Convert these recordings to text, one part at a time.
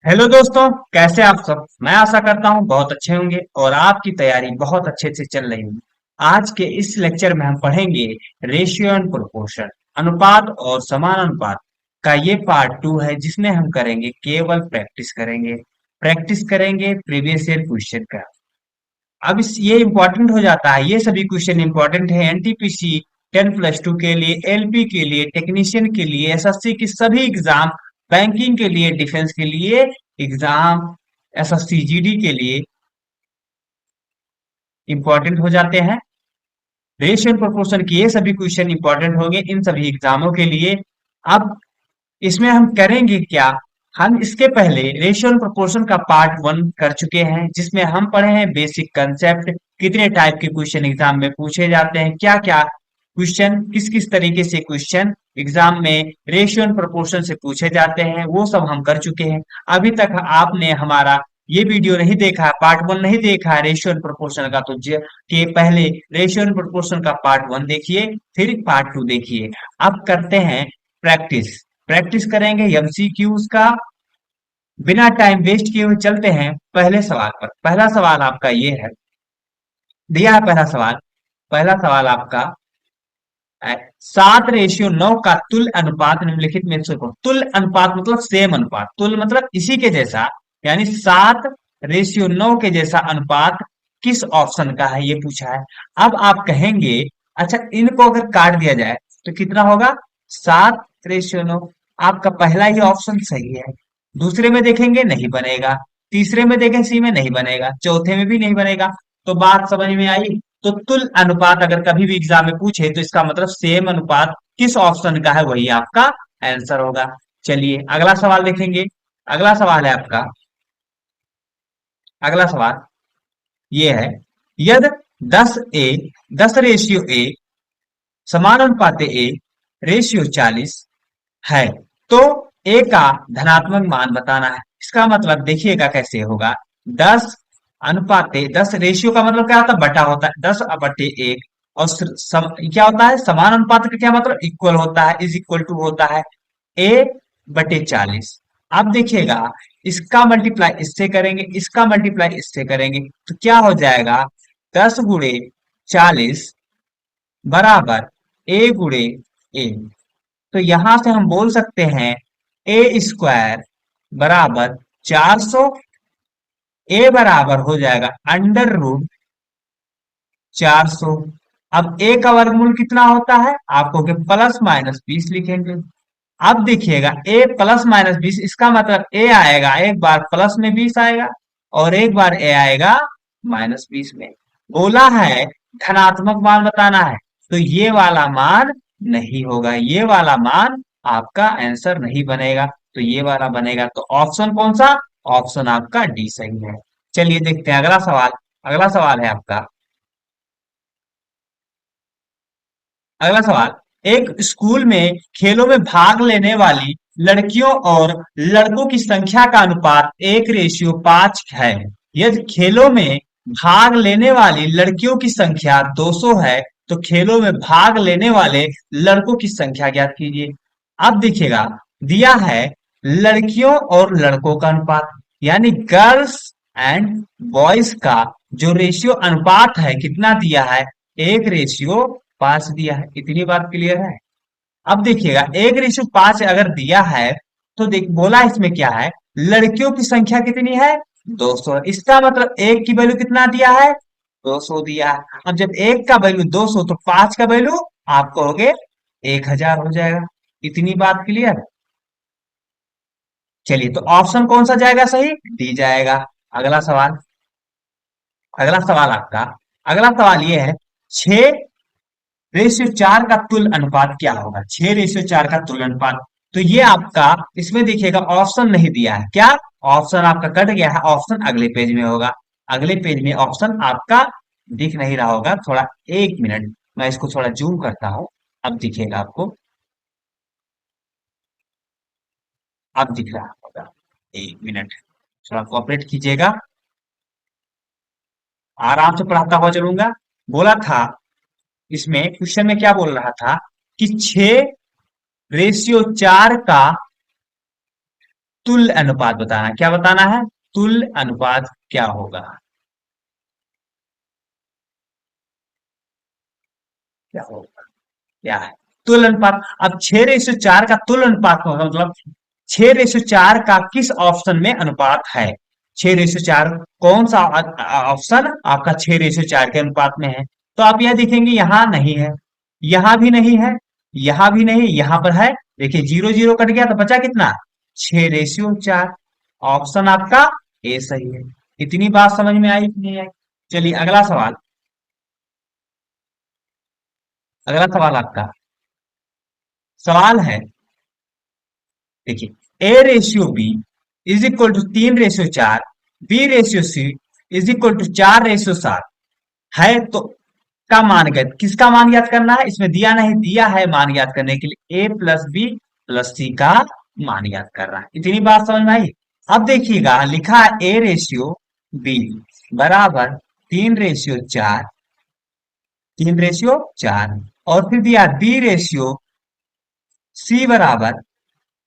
Hello दोस्तों, कैसे आप सब। मैं आशा करता हूँ बहुत अच्छे होंगे और आपकी तैयारी बहुत अच्छे से चल रही होगी। आज के इस लेक्चर में हम पढ़ेंगे रेशियो एंड प्रोपोर्शन, अनुपात और समानुपात का ये पार्ट टू है, जिसमें हम करेंगे केवल प्रैक्टिस करेंगे प्रीवियस ईयर क्वेश्चन का। अब ये इंपॉर्टेंट हो जाता है, ये सभी क्वेश्चन इंपॉर्टेंट है एनटीपीसी 10+2 के लिए, एलपी के लिए, टेक्नीशियन के लिए, एसएससी की सभी एग्जाम, बैंकिंग के लिए, डिफेंस के लिए एग्जाम, एसएससी जीडी के लिए इंपॉर्टेंट हो जाते हैं। रेशियो एंड प्रोपोर्शन के ये सभी क्वेश्चन इंपॉर्टेंट होंगे इन सभी एग्जामों के लिए। अब इसमें हम करेंगे क्या, हम इसके पहले रेशियो एंड प्रोपोर्शन का पार्ट वन कर चुके हैं, जिसमें हम पढ़े हैं बेसिक कंसेप्ट, कितने टाइप के क्वेश्चन एग्जाम में पूछे जाते हैं, क्या क्या क्वेश्चन, किस किस तरीके से क्वेश्चन एग्जाम में रेशियो एंड प्रोपोर्शन से पूछे जाते हैं, वो सब हम कर चुके हैं। अभी तक आपने हमारा ये वीडियो नहीं देखा, पार्ट वन नहीं देखा है रेशियो एंड प्रोपोर्शन का, तो के पहले रेशियो एंड प्रोपोर्शन का पार्ट वन देखिए, फिर पार्ट टू देखिए। अब करते हैं प्रैक्टिस। प्रैक्टिस करेंगे एमसीक्यूज का। बिना टाइम वेस्ट किए हुए चलते हैं पहले सवाल पर। पहला सवाल आपका ये है, दिया है पहला सवाल आपका 7:9 का तुल्य अनुपात निम्नलिखित में से कौन। तुल्य अनुपात मतलब सेम अनुपात, तुल्य मतलब इसी के जैसा, यानी 7:9 के जैसा अनुपात किस ऑप्शन का है, ये पूछा है। अब आप कहेंगे अच्छा, इनको अगर काट दिया जाए तो कितना होगा, 7:9। आपका पहला ही ऑप्शन सही है। दूसरे में देखेंगे नहीं बनेगा, तीसरे में देखें सी में नहीं बनेगा, चौथे में भी नहीं बनेगा। तो बात समझ में आई। तो तुल्य अनुपात अगर कभी भी एग्जाम में पूछे तो इसका मतलब सेम अनुपात किस ऑप्शन का है वही आपका आंसर होगा। चलिए अगला सवाल देखेंगे। अगला सवाल है आपका, अगला सवाल ये है, यदि 10 10:A समानुपाते ए रेशियो 40 है तो ए का धनात्मक मान बताना है। इसका मतलब देखिएगा कैसे होगा। 10 रेशियो का मतलब क्या होता है, बटा होता है, 10/1। और क्या होता है, समान अनुपात का क्या मतलब, इक्वल होता है, इज इक्वल टू होता है A/40। अब देखिएगा, इसका मल्टीप्लाई इससे करेंगे, इसका मल्टीप्लाई इससे करेंगे, तो क्या हो जाएगा, 10 × 40 बराबर A × A। तो यहां से हम बोल सकते हैं A² बराबर 400। ए बराबर हो जाएगा √400। अब ए का वर्गमूल कितना होता है, आपको के +-20 लिखेंगे। अब देखिएगा ए +-20, इसका मतलब ए आएगा, एक बार प्लस में 20 आएगा और एक बार ए आएगा -20 में। बोला है धनात्मक मान बताना है, तो ये वाला मान नहीं होगा, ये वाला मान आपका आंसर नहीं बनेगा, तो ये वाला बनेगा। तो ऑप्शन कौन सा, ऑप्शन आपका डी सही है। चलिए देखते हैं अगला सवाल। अगला सवाल है आपका, अगला सवाल, एक स्कूल में खेलों में भाग लेने वाली लड़कियों और लड़कों की संख्या का अनुपात 1:5 है। यदि खेलों में भाग लेने वाली लड़कियों की संख्या 200 है तो खेलों में भाग लेने वाले लड़कों की संख्या ज्ञात कीजिए। अब देखिएगा, दिया है लड़कियों और लड़कों का अनुपात, यानी गर्ल्स एंड बॉयज का जो रेशियो अनुपात है कितना दिया है, 1:5 दिया है। इतनी बात क्लियर है। अब देखिएगा 1:5 अगर दिया है तो देख बोला इसमें क्या है, लड़कियों की संख्या कितनी है, 200। इसका मतलब एक की वैल्यू कितना दिया है, 200 दिया है। अब जब एक का वैल्यू 200 तो 5 का वैल्यू आप कहोगे 1000 हो जाएगा। इतनी बात क्लियर। चलिए तो ऑप्शन कौन सा जाएगा सही, डी जाएगा। अगला सवाल, अगला सवाल आपका, अगला सवाल ये है, 6:4 का तुल्य अनुपात क्या होगा। 6:4 का तुल्य अनुपात, तो ये आपका इसमें देखिएगा ऑप्शन नहीं दिया है, क्या ऑप्शन आपका कट गया है, ऑप्शन अगले पेज में होगा। अगले पेज में ऑप्शन आपका दिख नहीं रहा होगा, थोड़ा 1 मिनट मैं इसको थोड़ा जूम करता हूं। अब दिखेगा आपको, अब दिख रहा होगा। 1 मिनट थोड़ा कोऑपरेट कीजिएगा, आराम से पढ़ाता हुआ चलूंगा। बोला था इसमें क्वेश्चन में क्या बोल रहा था कि 6:4 का तुल्य अनुपात बताना है। क्या बताना है? तुल्य अनुपात क्या होगा? क्या होगा? क्या है तुल्य अनुपात? अब 6:4 का तुल्य अनुपात होगा, मतलब 6:4 का किस ऑप्शन में अनुपात है? 6:4 कौन सा ऑप्शन आपका 6:4 के अनुपात में है? तो आप यह देखेंगे यहां नहीं है, यहां भी नहीं है, यहां भी नहीं, यहां पर है। देखिए जीरो जीरो कट गया तो बचा कितना? 6:4। ऑप्शन आपका ए सही है। इतनी बात समझ में आई कि नहीं आई? चलिए अगला सवाल। अगला सवाल आपका सवाल है, देखिए A/B is equal to 3:4, B/C is equal to 4:7 है, तो का मान ज्ञात, किसका मान ज्ञात करना है? इसमें दिया नहीं, दिया है मान ज्ञात करने के लिए A+B+C का मान ज्ञात कर रहा है। इतनी बात समझ में आई? अब देखिएगा लिखा है A/B बराबर 3:4, 3:4, और फिर दिया B/C बराबर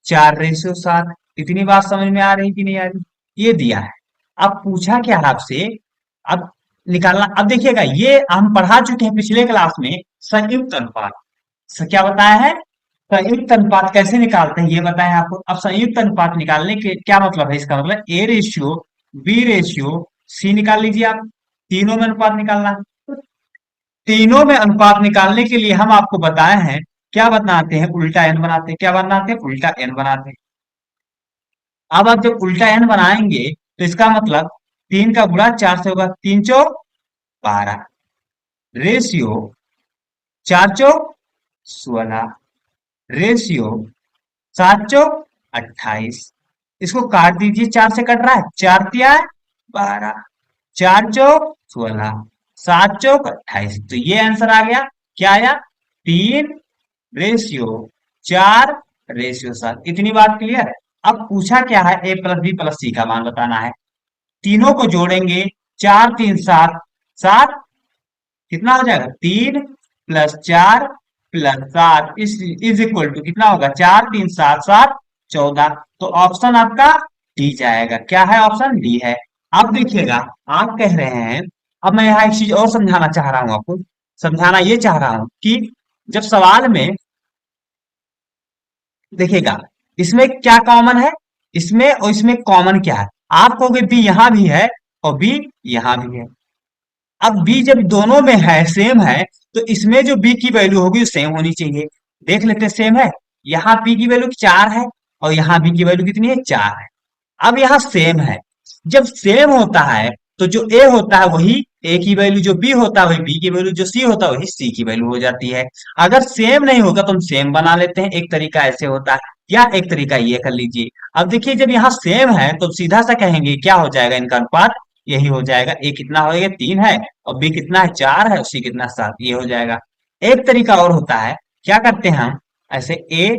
4:7। इतनी बात समझ में आ रही कि नहीं आ रही? ये दिया है। अब पूछा क्या है आपसे? अब निकालना। अब देखिएगा ये हम पढ़ा चुके हैं पिछले क्लास में, संयुक्त अनुपात। क्या बताया है? संयुक्त अनुपात कैसे निकालते हैं ये बताया आपको। अब संयुक्त अनुपात निकालने के क्या मतलब है? इसका मतलब A/B/C निकाल लीजिए आप। तीनों में अनुपात निकालना है। तो तीनों में अनुपात निकालने के लिए हम आपको बताए हैं, क्या बनाते हैं? उल्टा एन बनाते हैं। क्या बनाते हैं? उल्टा एन बनाते हैं। अब आप जब उल्टा एन बनाएंगे तो इसका मतलब 3 का गुणा 4 से होगा, 3 चौक 12, रेशियो 4 चौक 16, रेशियो 7 चौक 28। इसको काट दीजिए, 4 से कट रहा है, 4 तिया 12, 4 चौक 16, 7 चौक 28। तो ये आंसर आ गया। क्या आया? 3:4:7। इतनी बात क्लियर है? अब पूछा क्या है? A+B+C का मान बताना है। तीनों को जोड़ेंगे, 4 3 7, 7, कितना हो जाएगा? 3+4+7 इज इक्वल टू कितना होगा? 4 3 7 7 14। तो ऑप्शन आपका डी जाएगा। क्या है? ऑप्शन डी है। अब देखिएगा, आप कह रहे हैं, अब मैं यहाँ एक चीज और समझाना चाह रहा हूँ आपको। समझाना ये चाह रहा हूँ कि जब सवाल में देखिएगा, इसमें क्या कॉमन है, इसमें और इसमें कॉमन क्या है? आप कहोगे बी यहां भी है और बी यहां भी है। अब बी जब दोनों में है, सेम है, तो इसमें जो बी की वैल्यू होगी वो सेम होनी चाहिए। देख लेते हैं, सेम है। यहाँ बी की वैल्यू 4 है और यहाँ बी की वैल्यू कितनी है? 4 है। अब यहाँ सेम है। जब सेम होता है तो जो ए होता है वही ए की वैल्यू, जो बी होता है वही बी की वैल्यू, जो सी होता है वही सी की वैल्यू हो जाती है। अगर सेम नहीं होगा तो हम सेम बना लेते हैं। एक तरीका ऐसे होता है, या एक तरीका ये कर लीजिए। अब देखिए जब यहाँ सेम है तो सीधा सा कहेंगे क्या हो जाएगा इनका अनुपात? यही हो जाएगा। ए कितना हो गया? 3 है, और बी कितना है? 4 है, और सी कितना? 7। ये हो जाएगा। एक तरीका और होता है, क्या करते हैं हम? ऐसे A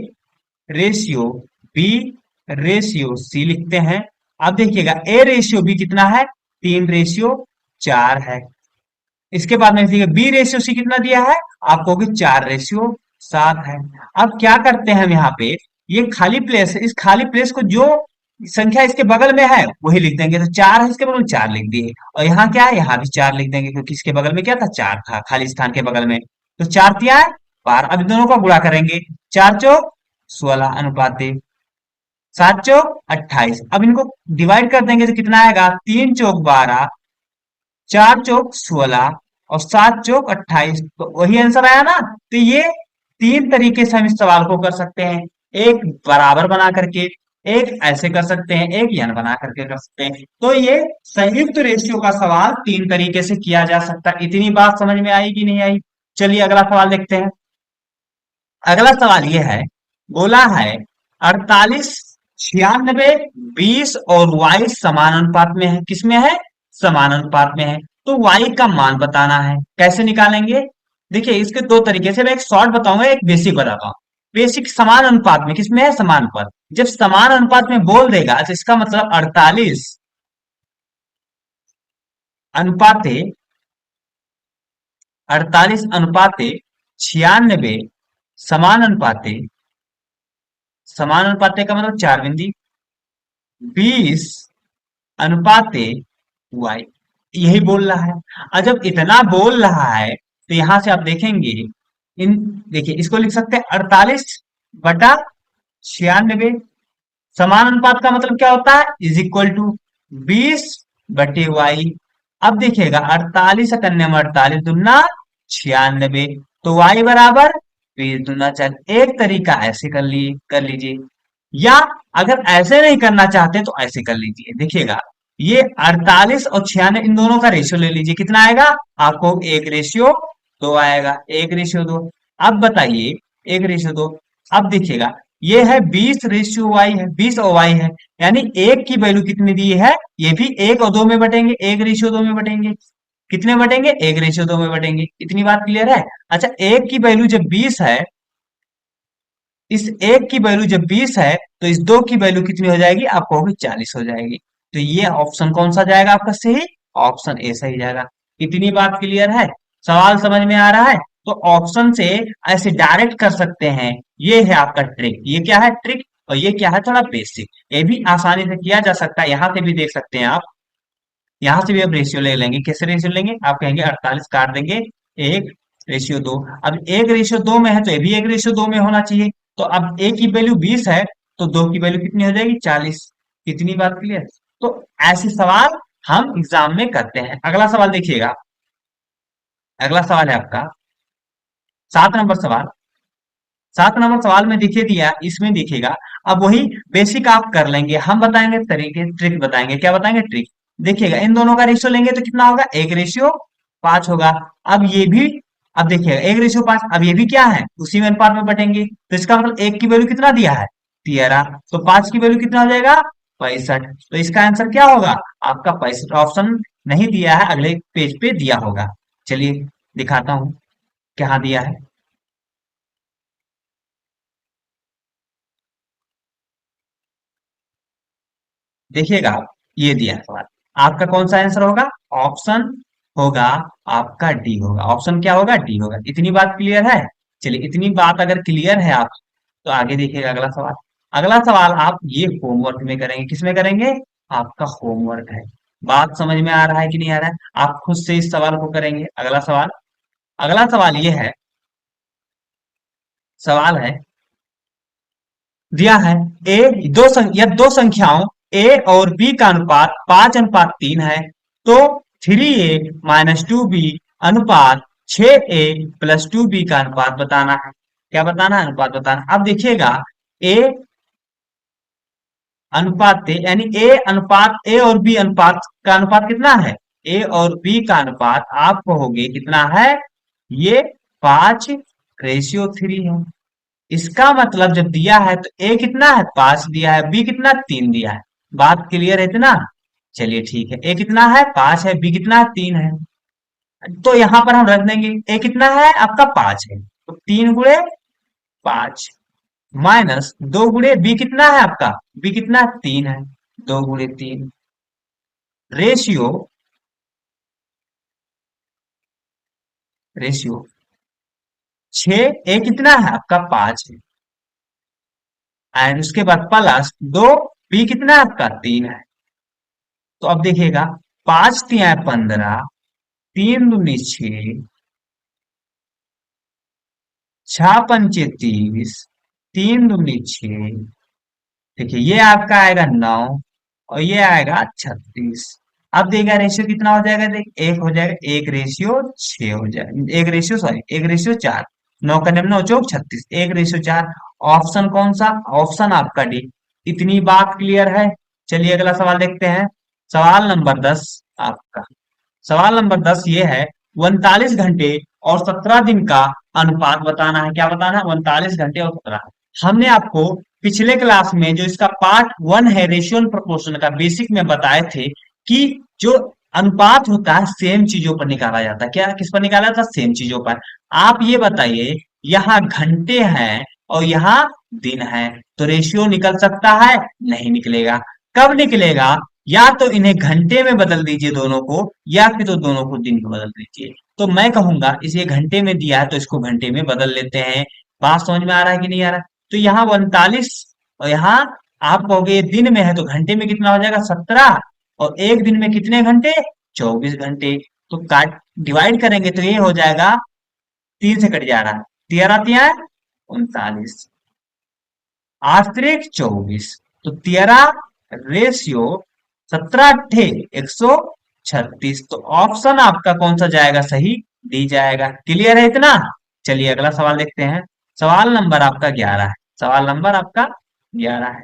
ratio B ratio C लिखते हैं। अब देखिएगा A/B कितना है? 3:4 है। इसके बाद में देखिए B/C कितना दिया है? आपको कि 4:7 है। अब क्या करते हैं हम यहाँ पे? ये खाली प्लेस है, इस खाली प्लेस को जो संख्या इसके बगल में है वही लिख देंगे। तो 4 है, इसके बगल में 4 लिख दिए, और यहाँ क्या है? यहाँ भी 4 लिख देंगे, क्योंकि इसके बगल में क्या था? 4 था, खाली स्थान के बगल में। तो 4 तिया 12। अब इन दोनों का गुणा करेंगे, 4 चौक 16 अनुपात 7 चौक 28। अब इनको डिवाइड कर देंगे तो कितना आएगा? 3 चौक 12, 4 चौक 16, और 7 चौक 28। तो वही आंसर आया ना? तो ये तीन तरीके से हम इस सवाल को कर सकते हैं। एक बराबर बना करके, एक ऐसे कर सकते हैं, एक यन बना करके कर सकते हैं। तो ये संयुक्त रेशियो का सवाल तीन तरीके से किया जा सकता है। इतनी बात समझ में आई कि नहीं आई? चलिए अगला सवाल देखते हैं। अगला सवाल ये है, बोला है 48 96 20 और y समानुपात में है। किसमें है? समानुपात में है। तो y का मान बताना है। कैसे निकालेंगे? देखिए इसके दो तरीके से, मैं एक शॉर्ट बताऊंगा, एक बेसिक बताता हूँ। बेसिक समान अनुपात में, किसमें है? समान अनुपात। जब समान अनुपात में बोल देगा तो इसका मतलब 48 अनुपाते 48 अनुपाते 96 समानुपाते, समानुपाते का मतलब 4 बिंदी, 20 अनुपाते वाई, यही बोल रहा है। और जब इतना बोल रहा है तो यहां से आप देखेंगे, इन देखिए इसको लिख सकते हैं 48/96। समान अनुपात का मतलब क्या होता है, इज इक्वल टू 20/वाई। अब देखिएगा 48 × 48 96, तो वाई बराबर 20 × 4। एक तरीका ऐसे कर लीजिए, या अगर ऐसे नहीं करना चाहते तो ऐसे कर लीजिए। देखिएगा ये 48 और 96, इन दोनों का रेशियो ले लीजिए, कितना आएगा आपको, 1:2 आएगा, 1:2। अब बताइए 1:2। अब देखिएगा ये है 20:वाई है, 20 और वाई है, यानी एक की वैल्यू कितनी दी है, ये भी 1 और 2 में बटेंगे, 1:2 में बटेंगे। कितने बटेंगे, 1:2 में बटेंगे। इतनी बात क्लियर है। अच्छा, एक की वैल्यू जब 20 है, इस एक की वैल्यू जब 20 है, तो इस दो की वैल्यू कितनी हो जाएगी, आप कहोगे 40 हो जाएगी। तो ये ऑप्शन कौन सा जाएगा आपका सही, ऑप्शन ए सही जाएगा। इतनी बात क्लियर है, सवाल समझ में आ रहा है। तो ऑप्शन से ऐसे डायरेक्ट कर सकते हैं, ये है आपका ट्रिक। ये क्या है ट्रिक, और ये क्या है थोड़ा बेसिक। ये भी आसानी से किया जा सकता है, यहाँ से भी देख सकते हैं आप। यहाँ से भी आप रेशियो ले लेंगे, कैसे रेशियो लेंगे, आप कहेंगे 48 काट देंगे, 1:2। अब 1:2 में है तो ये भी 1:2 में होना चाहिए। तो अब ए की वैल्यू 20 है, तो दो की वैल्यू कितनी हो जाएगी, 40। कितनी बात क्लियर। तो ऐसे सवाल हम एग्जाम में करते हैं। अगला सवाल देखिएगा, अगला सवाल है आपका 7 नंबर सवाल। 7 नंबर सवाल में देखिए दिया, इसमें देखिएगा। अब वही बेसिक आप कर लेंगे, हम बताएंगे तरीके, ट्रिक बताएंगे। क्या बताएंगे, ट्रिक। देखिएगा इन दोनों का रेशियो लेंगे तो कितना होगा, 1:5 होगा। अब ये भी, अब देखिएगा 1:5, अब ये भी क्या है, उसी में अनुपात में बटेंगे। तो इसका मतलब एक की वैल्यू कितना दिया है, 13, तो 5 की वैल्यू कितना हो जाएगा, 65। तो इसका आंसर क्या होगा आपका, 65। ऑप्शन नहीं दिया है, अगले पेज पे दिया होगा। चलिए दिखाता हूं क्या दिया है। देखिएगा ये दिया है सवाल, आपका कौन सा आंसर होगा, ऑप्शन होगा आपका डी होगा। ऑप्शन क्या होगा, डी होगा। इतनी बात क्लियर है। चलिए इतनी बात अगर क्लियर है आप, तो आगे देखिएगा अगला सवाल। अगला सवाल आप ये होमवर्क में करेंगे, किसमें करेंगे, आपका होमवर्क है। बात समझ में आ रहा है कि नहीं आ रहा है, आप खुद से इस सवाल को करेंगे। अगला सवाल, अगला सवाल ये है, सवाल है दिया है, दो संख्याओं ए और बी का अनुपात 5:3 है, तो 3a-2b अनुपात 6a+2b का अनुपात बताना है। क्या बताना है, अनुपात बताना। अब देखिएगा ए अनुपात यानी ए और बी अनुपात का अनुपात कितना है, ए और बी का अनुपात आप कहोगे कितना है, ये 5:3 है। इसका मतलब जब दिया है तो ए कितना है, 5 दिया है, बी कितना, 3 दिया है। बात क्लियर है इतना। चलिए ठीक है, ए कितना है, 5 है, बी कितना है, 3 है। तो यहां पर हम रख देंगे, ए कितना है आपका, 5 है, तो 3 × 5 माइनस 2 × बी कितना है आपका, बी कितना है, 3 है, 2 × 3 रेशियो, रेशियो 6, ए कितना है आपका, 5 है, एंड उसके बाद प्लस 2, बी कितना है आपका, 3 है। तो अब देखिएगा 5×3 = 15, 3×2 = 6, 6×5 = 30, 3×2 = 6। देखिए ये आपका आएगा 9, और ये आएगा 36। अब देखिए रेशियो कितना हो जाएगा, देख एक हो जाएगा, 1:6 हो जाएगा, 1 रेशियो सॉरी 1:4। 9 का निम्न 9 चौक 36, 1:4। ऑप्शन कौन सा, ऑप्शन आपका डी। इतनी बात क्लियर है। चलिए अगला सवाल देखते हैं, सवाल नंबर 10 आपका। सवाल नंबर 10 ये है, 39 घंटे और 17 दिन का अनुपात बताना है। क्या बताना है, 39 घंटे और 17। हमने आपको पिछले क्लास में जो इसका पार्ट 1 है, रेशियो एंड प्रोपोर्शन का, बेसिक में बताए थे कि जो अनुपात होता है सेम चीजों पर निकाला जाता है। क्या किस पर निकाला जाता है, सेम चीजों पर। आप ये बताइए, यहाँ घंटे हैं और यहाँ दिन है, तो रेशियो निकल सकता है, नहीं निकलेगा। कब निकलेगा, या तो इन्हें घंटे में बदल दीजिए दोनों को, या फिर तो दोनों को दिन में बदल दीजिए। तो मैं कहूंगा इसे घंटे में दिया है तो इसको घंटे में बदल लेते हैं। बात समझ में आ रहा है कि नहीं आ रहा है। तो यहाँ 39 और यहाँ आप कहोगे ये दिन में है तो घंटे में कितना हो जाएगा 17, और एक दिन में कितने घंटे 24 घंटे। तो काट डिवाइड करेंगे तो ये हो जाएगा, 3 से कट जा रहा है, 13 3 39, आश्रित 24, तो 13 रेशियो 17 8 136। तो ऑप्शन आपका कौन सा जाएगा सही, डी जाएगा। क्लियर है इतना। चलिए अगला सवाल देखते हैं। सवाल नंबर आपका 11 है। सवाल नंबर आपका 11 है।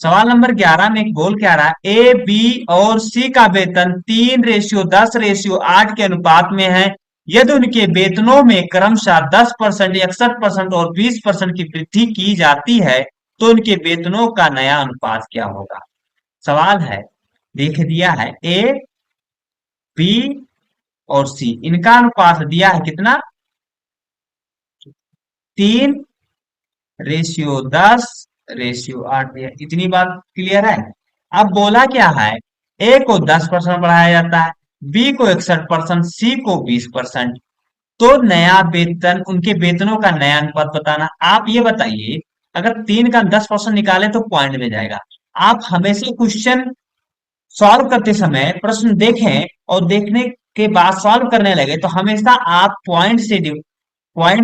सवाल नंबर 11 में बोल क्या रहा है, ए बी और सी का वेतन 3:10:8 के अनुपात में है। यदि उनके वेतनों में क्रमशः 10%, 61% और 20% की वृद्धि की जाती है तो उनके वेतनों का नया अनुपात क्या होगा। सवाल है, देख दिया है ए बी और सी, इनका अनुपात दिया है कितना, 3:10:8 दिया। इतनी बात क्लियर है। अब बोला क्या है, ए को 10% बढ़ाया जाता है, बी को 61%, सी को 20%। तो नया वेतन, उनके वेतनों का नया अनुपात बताना। आप ये बताइए, अगर 3 का 10% निकाले तो पॉइंट में जाएगा। आप हमेशा क्वेश्चन सॉल्व करते समय प्रश्न देखें और देखने के बाद सॉल्व करने लगे तो हमेशा आप पॉइंट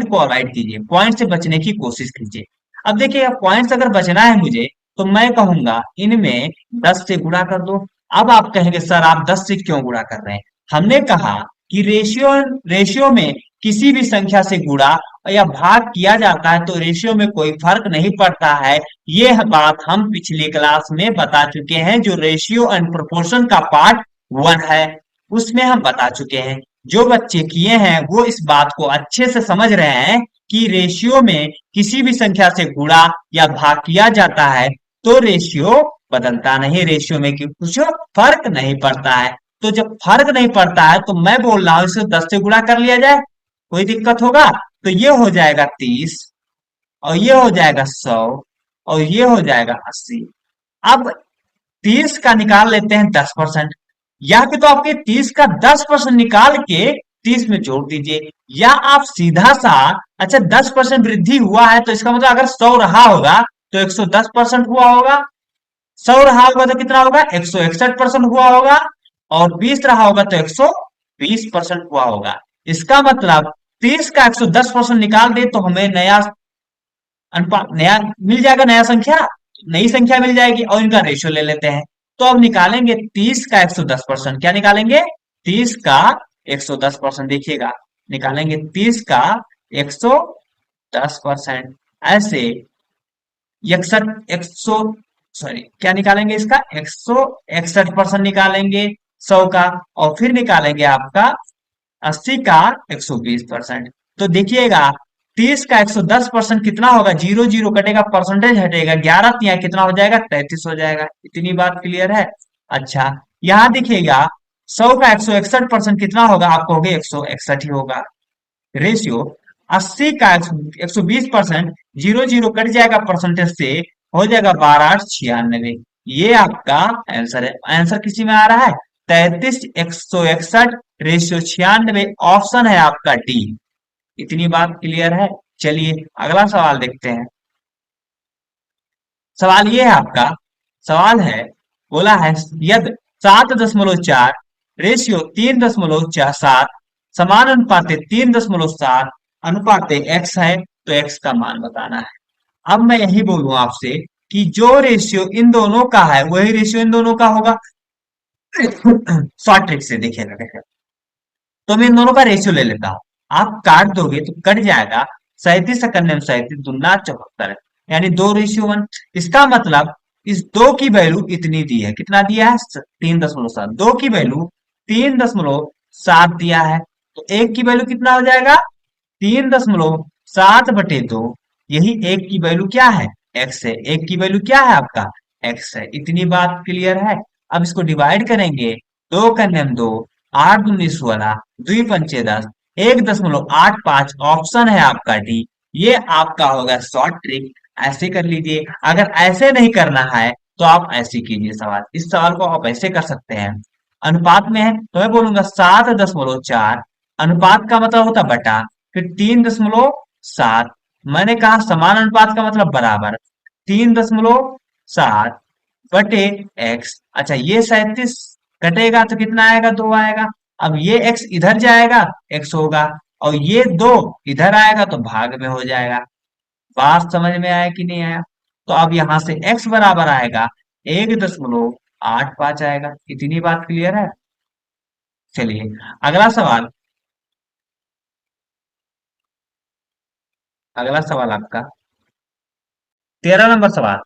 को अवॉइड कीजिए, पॉइंट से बचने की कोशिश कीजिए। अब देखिए, पॉइंट से अगर बचना है मुझे तो मैं कहूंगा इनमें 10 से गुणा कर दो। अब आप कहेंगे सर आप 10 से क्यों गुणा कर रहे हैं। हमने कहा कि रेशियो रेशियो में किसी भी संख्या से गुणा या भाग किया जाता है तो रेशियो में कोई फर्क नहीं पड़ता है। ये बात हम पिछली क्लास में बता चुके हैं, जो रेशियो एंड प्रोपोर्शन का पार्ट 1 है उसमें हम बता चुके हैं। जो बच्चे किए हैं वो इस बात को अच्छे से समझ रहे हैं कि रेशियो में किसी भी संख्या से गुणा या भाग किया जाता है तो रेशियो बदलता नहीं, रेशियो में कुछ फर्क नहीं पड़ता है। तो जब फर्क नहीं पड़ता है तो मैं बोल रहा हूं इसे 10 से गुणा कर लिया जाए, कोई दिक्कत होगा। तो ये हो जाएगा 30, और ये हो जाएगा 100, और ये हो जाएगा 80। अब 30 का निकाल लेते हैं 10%, या कि तो आपके 30 का 10% निकाल के 30 में जोड़ दीजिए, या आप सीधा सा, अच्छा 10% वृद्धि हुआ है तो इसका मतलब अगर 100 रहा होगा तो 110% हुआ होगा, 100 रहा होगा तो कितना होगा 161% हुआ होगा, और 20 रहा होगा तो 120% हुआ होगा। इसका मतलब 30 का 110% निकाल दे तो हमें नया अनुपात, नया मिल जाएगा, नया संख्या, नई संख्या मिल जाएगी, और इनका रेशियो ले लेते हैं। तो अब निकालेंगे 30 का 110%, क्या निकालेंगे 30 का 110%, देखिएगा निकालेंगे 30 का 110%, ऐसे 61 100 सॉरी क्या निकालेंगे इसका 161% निकालेंगे 100 का, और फिर निकालेंगे आपका 80 का 120%। तो देखिएगा 30 का 110% कितना होगा, जीरो जीरो कटेगा, परसेंटेज हटेगा, 11 तिया कितना हो जाएगा 33 हो जाएगा। इतनी बात क्लियर है। अच्छा यहाँ देखिएगा 100 का 161% कितना होगा, आप कहोगे 161 ही होगा। रेशियो 80 का 120%, जीरो जीरो कट जाएगा परसेंटेज से, हो जाएगा 12×8 = 96। ये आपका आंसर है। आंसर किसी में आ रहा है 33 161 रेशियो 96, ऑप्शन है आपका डी। इतनी बात क्लियर है। चलिए अगला सवाल देखते हैं। सवाल ये है आपका, सवाल है, बोला है यदि 7.4 रेशियो 3.7 समान अनुपाते 3.7 अनुपाते एक्स है तो एक्स का मान बताना है। अब मैं यही बोलूं आपसे कि जो रेशियो इन दोनों का है वही रेशियो इन दोनों का होगा। शॉर्ट ट्रिक से देखिएगा कैसे। तो मैं इन दोनों का रेशियो ले लेता हूं, आप काट दोगे तो कट जाएगा 37 दूना 74, यानी 2:1। इसका मतलब इस दो की वैल्यू इतनी दी है, कितना दिया है 3.7, दो की वैल्यू 3.7 दिया है, तो एक की वैल्यू कितना हो जाएगा 3.7/2। यही एक की वैल्यू क्या है एक्स है, एक की वैल्यू क्या है आपका एक्स है। इतनी बात क्लियर है। अब इसको डिवाइड करेंगे, 2×2 8×2 16, 2×5 10, 1.85, ऑप्शन है आपका डी। ये आपका होगा शॉर्ट ट्रिक। ऐसे कर लीजिए, अगर ऐसे नहीं करना है तो आप ऐसे कीजिए सवाल। इस सवाल को आप ऐसे कर सकते हैं, अनुपात में है तो मैं बोलूंगा 7.4, अनुपात का मतलब होता बटा, फिर 3.7, मैंने कहा समान अनुपात का मतलब बराबर, 3.7 7 बटे एक्स। अच्छा ये 37 कटेगा तो कितना आएगा? 2 आएगा। अब ये एक्स इधर जाएगा, एक्स होगा, और ये 2 इधर आएगा तो भाग में हो जाएगा। बात समझ में आया कि नहीं आया? तो अब यहां से x बराबर आएगा 1.85 आएगा। इतनी बात क्लियर है? चलिए अगला सवाल। अगला सवाल आपका 13 नंबर सवाल।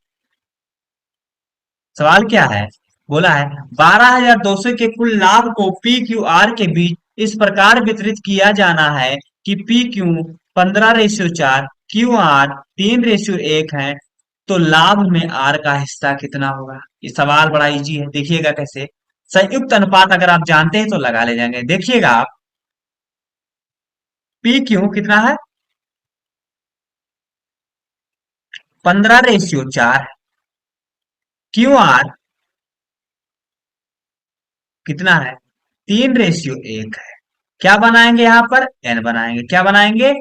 सवाल क्या है? बोला है 12,200 के कुल लाभ को पी क्यू आर के बीच इस प्रकार वितरित किया जाना है कि पी क्यू 15:4, क्यू आर 3:1 है, तो लाभ में आर का हिस्सा कितना होगा? ये सवाल बड़ा इजी है, देखिएगा कैसे। संयुक्त अनुपात अगर आप जानते हैं तो लगा ले जाएंगे। देखिएगा आप, पी क्यू कितना है? 15:4। क्यू आर कितना है? 3:1 है। क्या बनाएंगे यहां पर? एन बनाएंगे। क्या बनाएंगे?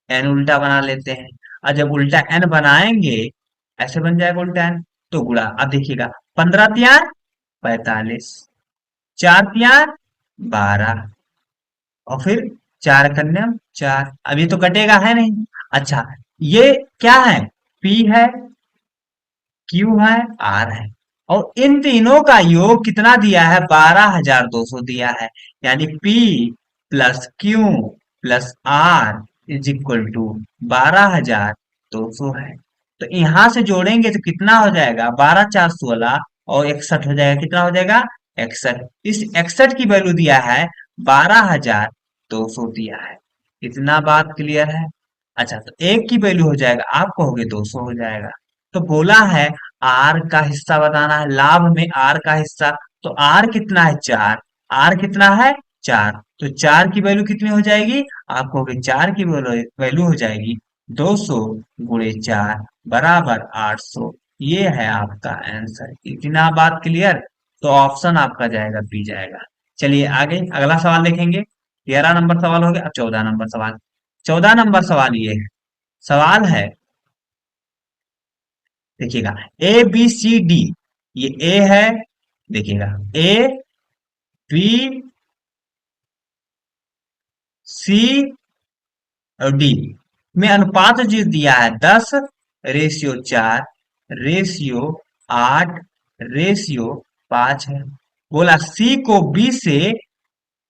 एन उल्टा बना लेते हैं। और जब उल्टा एन बनाएंगे, ऐसे बन जाएगा उल्टा एन, तो गुणा। अब देखिएगा, 15×3 = 45, 4×3 = 12, और फिर 4×4। अब ये तो कटेगा है नहीं। अच्छा, ये क्या है? पी है, क्यू है, आर है, और इन तीनों का योग कितना दिया है? 12,200 दिया है। यानी P plus Q plus R is equal to 12,200 है। तो यहां से जोड़ेंगे तो कितना हो जाएगा? 12×4 = 16 और 61 हो जाएगा। कितना हो जाएगा? 61। इस 61 की वैल्यू दिया है 12,200 दिया है। इतना बात क्लियर है? अच्छा, तो एक की वैल्यू हो जाएगा, आप कहोगे 200 हो जाएगा। तो बोला है आर का हिस्सा बताना है, लाभ में आर का हिस्सा। तो आर कितना है? 4। आर कितना है? 4। तो 4 की वैल्यू कितनी हो जाएगी? आप कहोगे 4 की वैल्यू हो जाएगी 200 × 4 बराबर 800। ये है आपका आंसर। इतना बात क्लियर? तो ऑप्शन आपका जाएगा बी जाएगा। चलिए आगे अगला सवाल देखेंगे। 13 नंबर सवाल हो गया। अब 14 नंबर सवाल। 14 नंबर सवाल ये है। सवाल है, देखिएगा, ए बी सी डी। ये ए है, देखिएगा, ए बी सी और डी में अनुपात जो दिया है 10:4 रेशियो 8 रेशियो 5 है। बोला सी को बी से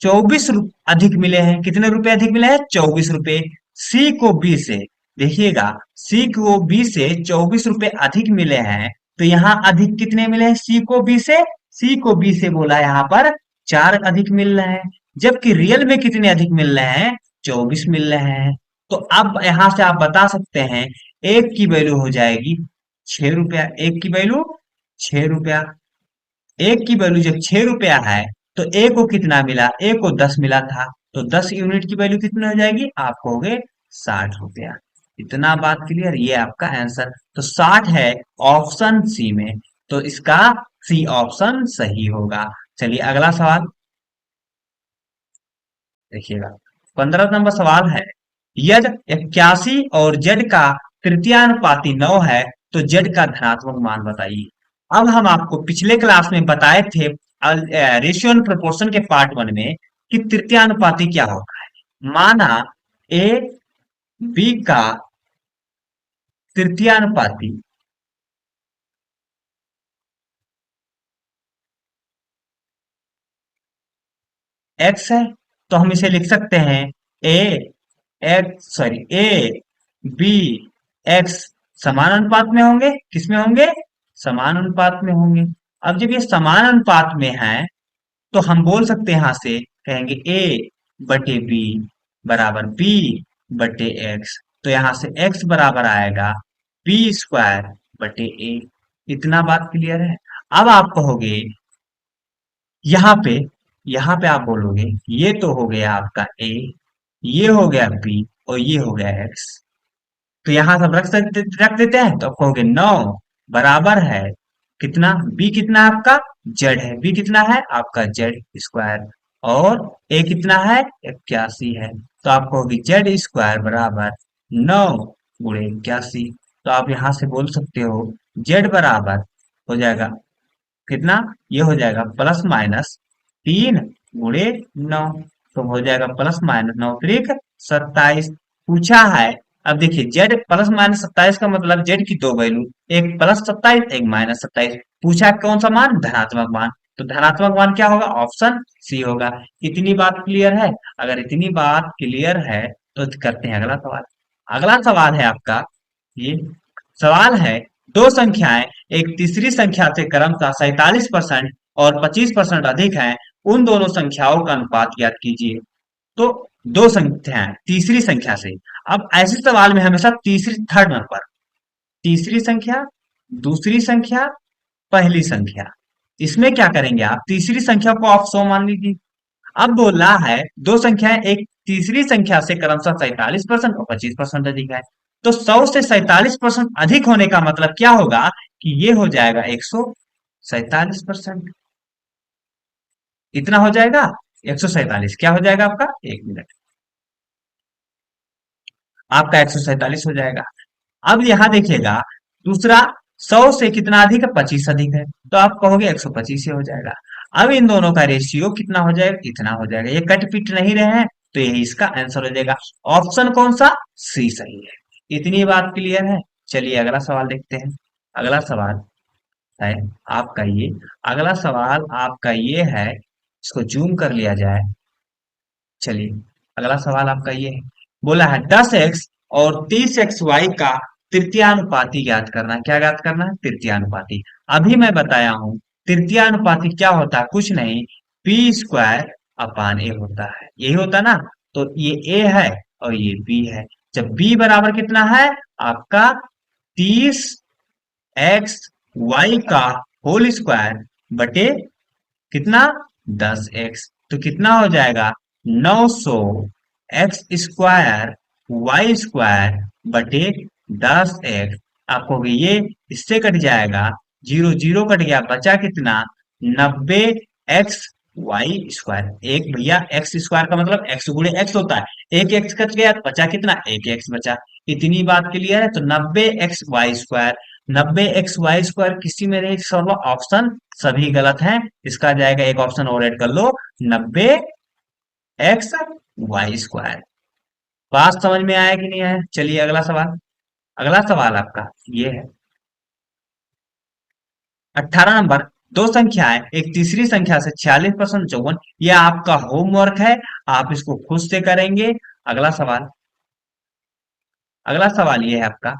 24 अधिक मिले हैं। कितने रुपए अधिक मिले हैं? 24 रुपए। सी को बी से, देखिएगा, सी को बी से 24 रुपए अधिक मिले हैं। तो यहाँ अधिक कितने मिले हैं? सी को बी से, सी को बी से बोला यहाँ पर 4 अधिक मिल रहे हैं। जबकि रियल में कितने अधिक मिल रहे हैं? 24 मिल रहे हैं। तो अब यहां से आप बता सकते हैं एक की वैल्यू हो जाएगी 6 रुपया। एक की वैल्यू 6 रुपया। एक की वैल्यू जब 6 रुपया है, तो ए को कितना मिला? ए को 10 मिला था। तो 10 यूनिट की वैल्यू कितनी हो जाएगी? आप कहोगे 60 रुपया। इतना बात क्लियर? ये आपका आंसर तो 60 है ऑप्शन सी में। तो इसका सी ऑप्शन सही होगा। चलिए अगला सवाल देखिएगा। 15 नंबर सवाल है, यदि 81 और जेड का तृतीयानुपाती 9 है तो जेड का धनात्मक मान बताइए। अब हम आपको पिछले क्लास में बताए थे रेशियो एंड प्रोपोर्शन के पार्ट 1 में कि तृतीयानुपाती क्या होता है। माना ए बी का तृतीयानुपाती एक्स है, तो हम इसे लिख सकते हैं ए ए बी एक्स समान अनुपात में होंगे। किसमें होंगे? समान अनुपात में होंगे। अब जब ये समान अनुपात में है, तो हम बोल सकते हैं यहां से, कहेंगे ए बटे बी बराबर बी बटे एक्स। तो यहां से एक्स बराबर आएगा b² बटे ए। इतना बात क्लियर है? अब आप कहोगे यहाँ पे, यहाँ पे आप बोलोगे ये तो हो गया आपका ए, ये हो गया बी, और ये हो गया एक्स। तो यहां सब रख देते हैं। तो आप कहोगे 9 बराबर है कितना? बी कितना है आपका? जेड है। बी कितना है आपका? जेड²। और ए कितना है? 81 है। तो आप कहोगे जेड² बराबर 9 × 81। तो आप यहां से बोल सकते हो जेड बराबर हो जाएगा कितना, ये हो जाएगा प्लस माइनस 3 गुणे 9। तो हो जाएगा प्लस माइनस 9 त्रिक 27। पूछा है, अब देखिए जेड प्लस माइनस 27 का मतलब जेड की दो वैल्यू, एक प्लस 27 एक माइनस 27। पूछा है कौन सा मान, धनात्मक मान। तो धनात्मक मान क्या होगा, ऑप्शन सी होगा। इतनी बात क्लियर है? अगर इतनी बात क्लियर है तो करते हैं अगला सवाल। अगला सवाल है आपका ये, सवाल है दो संख्याएं एक तीसरी संख्या से क्रमशः 47% और 25% अधिक हैं, उन दोनों संख्याओं का अनुपात ज्ञात कीजिए। तो दो संख्याएं तीसरी संख्या से, अब ऐसे सवाल में हमेशा तीसरी थर्ड नंबर, तीसरी संख्या, दूसरी संख्या, पहली संख्या, इसमें क्या करेंगे आप, तीसरी संख्या को आप 100 मान लीजिए। अब बोला है दो संख्याएं एक तीसरी संख्या से क्रमशः 47% और 25% अधिक है। तो 100 से 47% अधिक होने का मतलब क्या होगा कि ये हो जाएगा 147%। इतना हो जाएगा 147, क्या हो जाएगा आपका, 1 मिनट, आपका 147 हो जाएगा। अब यहां देखिएगा दूसरा, 100 से कितना अधिक है, 25 अधिक है, तो आप कहोगे 125 ही हो जाएगा। अब इन दोनों का रेशियो कितना हो जाएगा, इतना हो जाएगा। ये कट पिट नहीं रहे हैं, तो यही इसका आंसर हो जाएगा। ऑप्शन कौन सा, सी सही है। इतनी बात क्लियर है? चलिए अगला सवाल देखते हैं। अगला सवाल है आपका ये, अगला सवाल आपका ये है, इसको जूम कर लिया जाए। चलिए अगला सवाल आपका ये है, बोला है 10x और 30xy का तृतीयानुपाती ज्ञात करना। क्या ज्ञात करना है, तृतीयानुपाती। अभी मैं बताया हूं तृतीयानुपाती क्या होता है, कुछ नहीं, p² / a होता है, यही होता है ना। तो ये a है और ये b है। जब b बराबर कितना है आपका 30xy का होल स्क्वायर बटे कितना, 10x, तो कितना हो जाएगा 900 x² y² बटे 10x। आपको ये इससे कट जाएगा, जीरो जीरो कट गया, बचा कितना, 90x² एक भैया x² का मतलब x गुणे x होता है, एक x कट गया तो बचा कितना, एक x बचा। इतनी बात क्लियर है? तो 90x² 90x² किसी में नहीं होगा, ऑप्शन सभी गलत हैं। इसका जाएगा एक ऑप्शन और ऐड कर लो, 90x² बात समझ में आया कि नहीं आया? चलिए अगला सवाल। अगला सवाल आपका ये है 18 नंबर, दो संख्याएं एक तीसरी संख्या से 46% 54, यह आपका होमवर्क है, आप इसको खुद से करेंगे। अगला सवाल, अगला सवाल ये है आपका,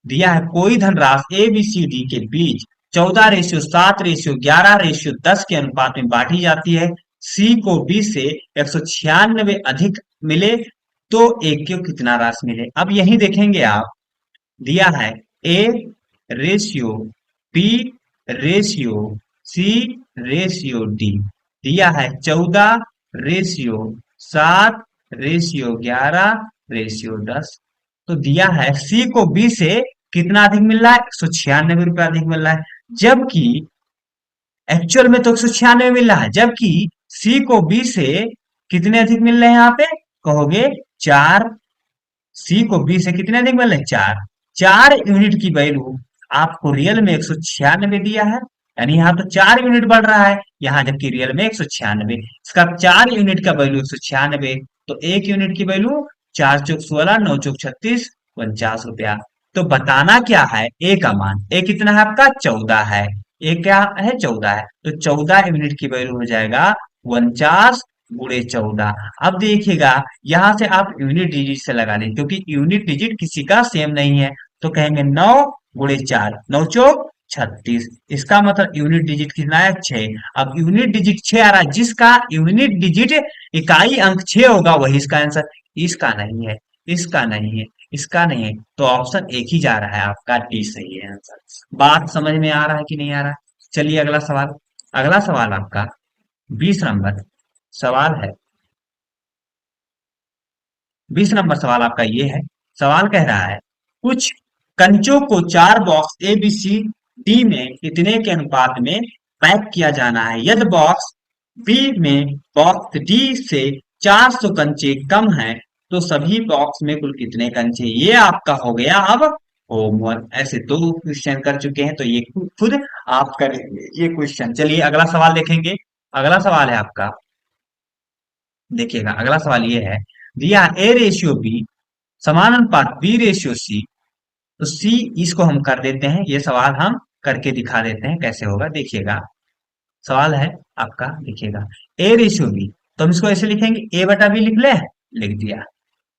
दिया है कोई धनराशि ए बी सी डी के बीच 14:7:11:10 के अनुपात में बांटी जाती है। सी को बी से 196 अधिक मिले तो ए को कितना राशि मिले। अब यही देखेंगे आप, दिया है A ratio B ratio C ratio D, दिया है 14:7:11:10। तो दिया है सी को बी से कितना अधिक मिल रहा है, 196 रुपया अधिक मिल रहा है, जबकि एक्चुअल में तो 196 मिल रहा है, जबकि सी को बी से कितने अधिक मिल रहे हैं यहाँ पे, कहोगे 4। सी को बी से कितने अधिक मिल रहे हैं, 4। 4 यूनिट की वैल्यू आपको रियल में 196 दिया है, यानी यहाँ तो 4 यूनिट बढ़ रहा है यहाँ, जबकि रियल में 196। इसका 4 यूनिट का वैल्यू 196, तो 1 यूनिट की वैल्यू 4×4 = 16, 9×36 49 रुपया। तो बताना क्या है, ए का मान, ए कितना है आपका, 14 है, ए क्या है, 14 है, तो 14 यूनिट की वैल्यू हो जाएगा 49×14। अब देखिएगा यहां से आप यूनिट डिजिट से लगा लें, क्योंकि यूनिट डिजिट किसी का सेम नहीं है, तो कहेंगे 9×4, 9×4 = 36। इसका मतलब यूनिट डिजिट कितना है, 6। अब यूनिट डिजिट 6 आ रहा है, जिसका यूनिट डिजिट इकाई अंक 6 होगा वही इसका आंसर। इसका नहीं है, इसका नहीं है, इसका नहीं है, तो ऑप्शन एक ही जा रहा है आपका, डी सही है आंसर। बात समझ में आ रहा है कि नहीं आ रहा है? चलिए अगला सवाल। अगला सवाल आपका 20 नंबर सवाल है, 20 नंबर सवाल आपका ये है, सवाल कह रहा है कुछ कंचों को 4 box A B C D में इतने के अनुपात में पैक किया जाना है। यदि बॉक्स बी में बॉक्स डी से 400 कंचे कम हैं, तो सभी बॉक्स में कुल कितने कंचे, ये आपका हो गया अब होमवर्क। ऐसे दो क्वेश्चन कर चुके हैं, तो ये खुद आप करेंगे ये क्वेश्चन। चलिए अगला सवाल देखेंगे। अगला सवाल है आपका, देखिएगा अगला सवाल ये है, दिया ए रेशियो बी समानुपात बी रेशियो सी। तो सी इसको हम कर देते हैं, ये सवाल हम करके दिखा देते हैं कैसे होगा। देखिएगा सवाल है आपका, देखिएगा ए रेशियो बी, तो हम इसको ऐसे लिखेंगे, ए बटा बी लिख ले, लिख दिया।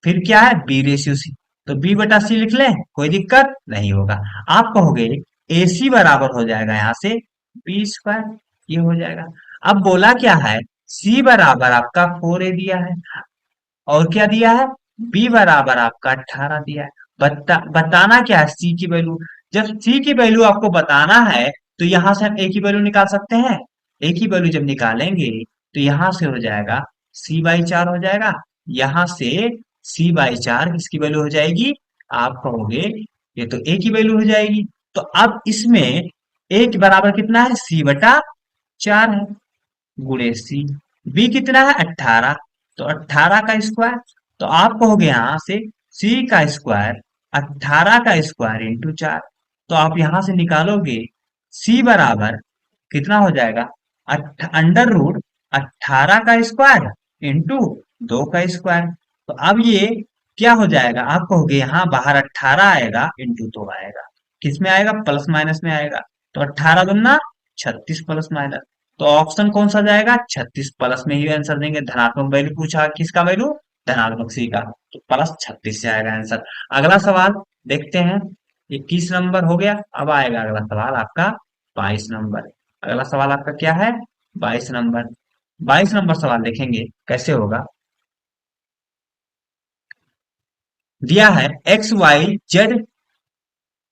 फिर क्या है, बी रेशियो सी, तो बी बटा सी लिख ले, कोई दिक्कत नहीं होगा। आप कहोगे ए सी बराबर हो जाएगा यहाँ से बी स्क्वायर, ये हो जाएगा। अब बोला क्या है, सी बराबर आपका 4a दिया है, और क्या दिया है, बी बराबर आपका 18 दिया है। बताना क्या है, सी की वैल्यू। जब सी की वैल्यू आपको बताना है, तो यहां से हम ए की वैल्यू निकाल सकते हैं। ए की वैल्यू जब निकालेंगे, तो यहां से हो जाएगा c/4 हो जाएगा। यहां से c/4 किसकी वैल्यू हो जाएगी, आप कहोगे ये तो ए की वैल्यू हो जाएगी। तो अब इसमें ए के बराबर कितना है, c/4 है, गुणे सी। बी कितना है, 18, तो 18 का स्क्वायर। तो आप कहोगे यहां से सी का स्क्वायर, 18 का स्क्वायर इंटू 4। तो आप यहां से निकालोगे सी बराबर कितना हो जाएगा, अंडर रूट 18 का स्क्वायर इंटू 2 का स्क्वायर। तो अब ये क्या हो जाएगा, आप कहोगे यहाँ बाहर 18 आएगा इंटू 2 आएगा, किस में आएगा, प्लस माइनस में आएगा। तो 18 दूना 36 प्लस माइनस, तो ऑप्शन कौन सा जाएगा, 36 प्लस में ही आंसर देंगे। धनात्मक वैल्यू पूछा, किसका वैल्यू, धनात्मक सी का, तो प्लस 36 से आएगा आंसर। अगला सवाल देखते हैं, 21 नंबर हो गया। अब आएगा अगला सवाल आपका 22 नंबर। अगला सवाल आपका क्या है, 22 नंबर। 22 नंबर सवाल देखेंगे कैसे होगा। दिया है एक्स वाई जेड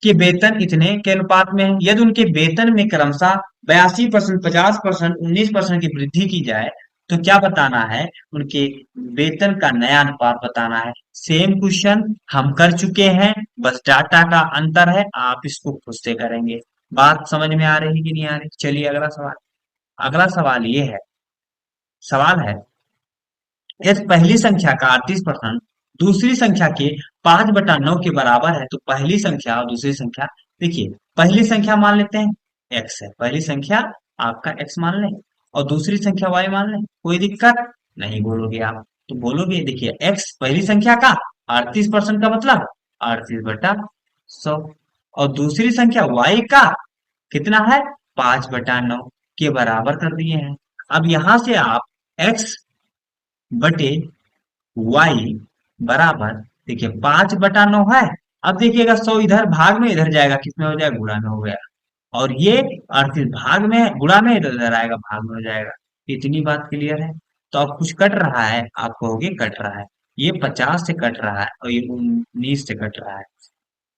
के वेतन इतने के अनुपात में है, यदि उनके वेतन में क्रमशः 82%, 50%, 19% की वृद्धि की जाए, तो क्या बताना है, उनके वेतन का नया अनुपात बताना है। सेम क्वेश्चन हम कर चुके हैं, बस डाटा का अंतर है, आप इसको खुद से करेंगे। बात समझ में आ रही कि नहीं आ रही। चलिए अगला सवाल। अगला सवाल ये है, सवाल है, यदि पहली संख्या का 38% दूसरी संख्या के 5/9 के बराबर है, तो पहली संख्या और दूसरी संख्या, देखिए पहली संख्या मान लेते हैं x है, पहली संख्या आपका x मान लें, और दूसरी संख्या y मान लें, कोई दिक्कत नहीं बोलोगे आप। तो बोलोगे देखिए x पहली संख्या का 38% का मतलब 38/100, और दूसरी संख्या y का कितना है, 5/9 के बराबर कर दिए हैं। अब यहां से आप x बटे y बराबर, देखिए 5/9 है। अब देखिएगा 100 इधर भाग में, इधर जाएगा, किसमें हो जाएगा, गुणा में हो गया। और ये 38 भाग में है, गुणा में, इधर इधर आएगा, भाग में हो जाएगा। इतनी बात क्लियर है। तो अब कुछ कट रहा है, आप कहोगे कट रहा है, ये 50 से कट रहा है, और ये 19 से कट रहा है।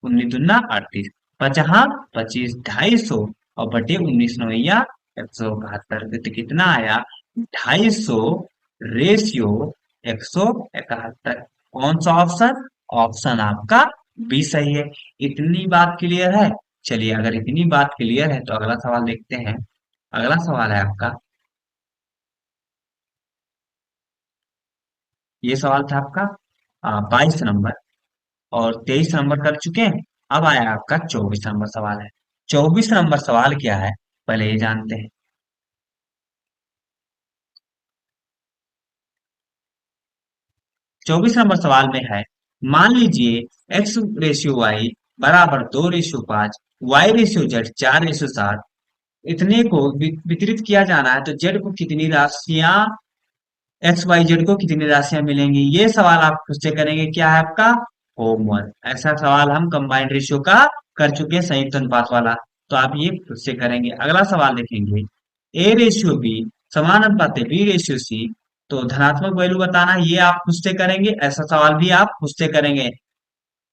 19 दूना 38, 50 25, 250, और बटे 19 नवैया 171, तो कितना आया, 250 रेशियो 171। कौन सा ऑप्शन, ऑप्शन आपका बी सही है। इतनी बात क्लियर है। चलिए अगर इतनी बात क्लियर है, तो अगला सवाल देखते हैं। अगला सवाल है आपका, ये सवाल था आपका 22 नंबर, और 23 नंबर कर चुके हैं। अब आया आपका 24 नंबर सवाल है। 24 नंबर सवाल क्या है, पहले ये जानते हैं। 24 नंबर सवाल में है, मान लीजिए x रेशियो y बराबर 2/5, y रेशियो z 4/7, इतने को वितरित किया जाना है, तो z को कितनी राशियां, एक्स वाई जेड को कितनी राशियां मिलेंगी, ये सवाल आप खुद से करेंगे। क्या है आपका होमवर्क। ऐसा सवाल हम कंबाइंड रेशियो का कर चुके हैं, संयुक्त अनुपात वाला, तो आप ये खुद से करेंगे। अगला सवाल देखेंगे, ए रेशियो बी समान अनुपात है बी रेशियो सी, तो धनात्मक वैल्यू बताना है, ये आप खुद से करेंगे। ऐसा सवाल भी आप खुद से करेंगे।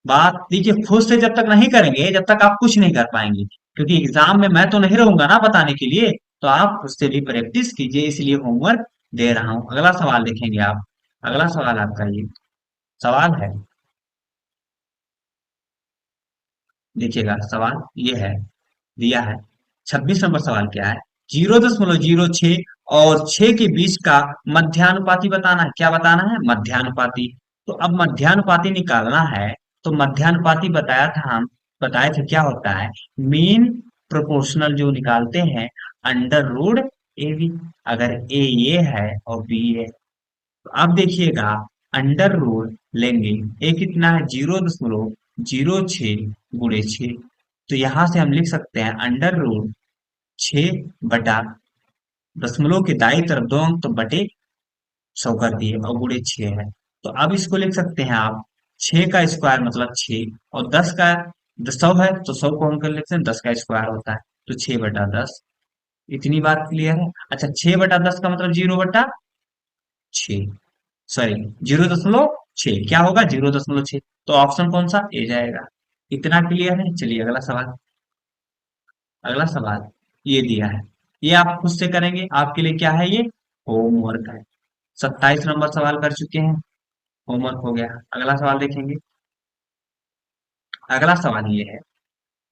बात देखिए, खुद से जब तक नहीं करेंगे, जब तक आप कुछ नहीं कर पाएंगे, क्योंकि एग्जाम में मैं तो नहीं रहूंगा ना बताने के लिए। तो आप खुद से भी प्रैक्टिस कीजिए, इसलिए होमवर्क दे रहा हूं। अगला सवाल देखेंगे आप। अगला सवाल आपका ये सवाल है, देखिएगा सवाल ये है, दिया है 26 नंबर सवाल क्या है, 0.06 और 6 के बीच का मध्यानुपाती बताना है। क्या बताना है, मध्यानुपाती। तो अब मध्यानुपाती निकालना है, तो मध्यानुपाती बताया था हम बताए थे क्या होता है, मीन प्रोपोर्शनल जो निकालते हैं अंडर रूट ए बी। अगर ए ये है और बी ये, तो अब देखिएगा अंडर रूट लेंगे, ए कितना है 0.06 तो यहां से हम लिख सकते हैं अंडर रूट 6/दशमलव के दाई तरफ दो अंक तो बटे 100 कर दिए और गुणे 6 है। तो अब इसको लिख सकते हैं आप 6 का स्क्वायर मतलब 6 और 10 का 100 है तो 100 को हम कर लेते हैं 10 का स्क्वायर होता है तो 6/10। इतनी बात क्लियर है। अच्छा 6/10 का मतलब 0/6, सॉरी 0.6 क्या होगा 0.6, तो ऑप्शन कौन सा ए जाएगा। इतना क्लियर है। चलिए अगला सवाल। अगला सवाल ये दिया है, ये आप खुद से करेंगे, आपके लिए क्या है ये होमवर्क है। 27 नंबर सवाल कर चुके हैं, होमवर्क हो गया। अगला सवाल देखेंगे। अगला सवाल ये है,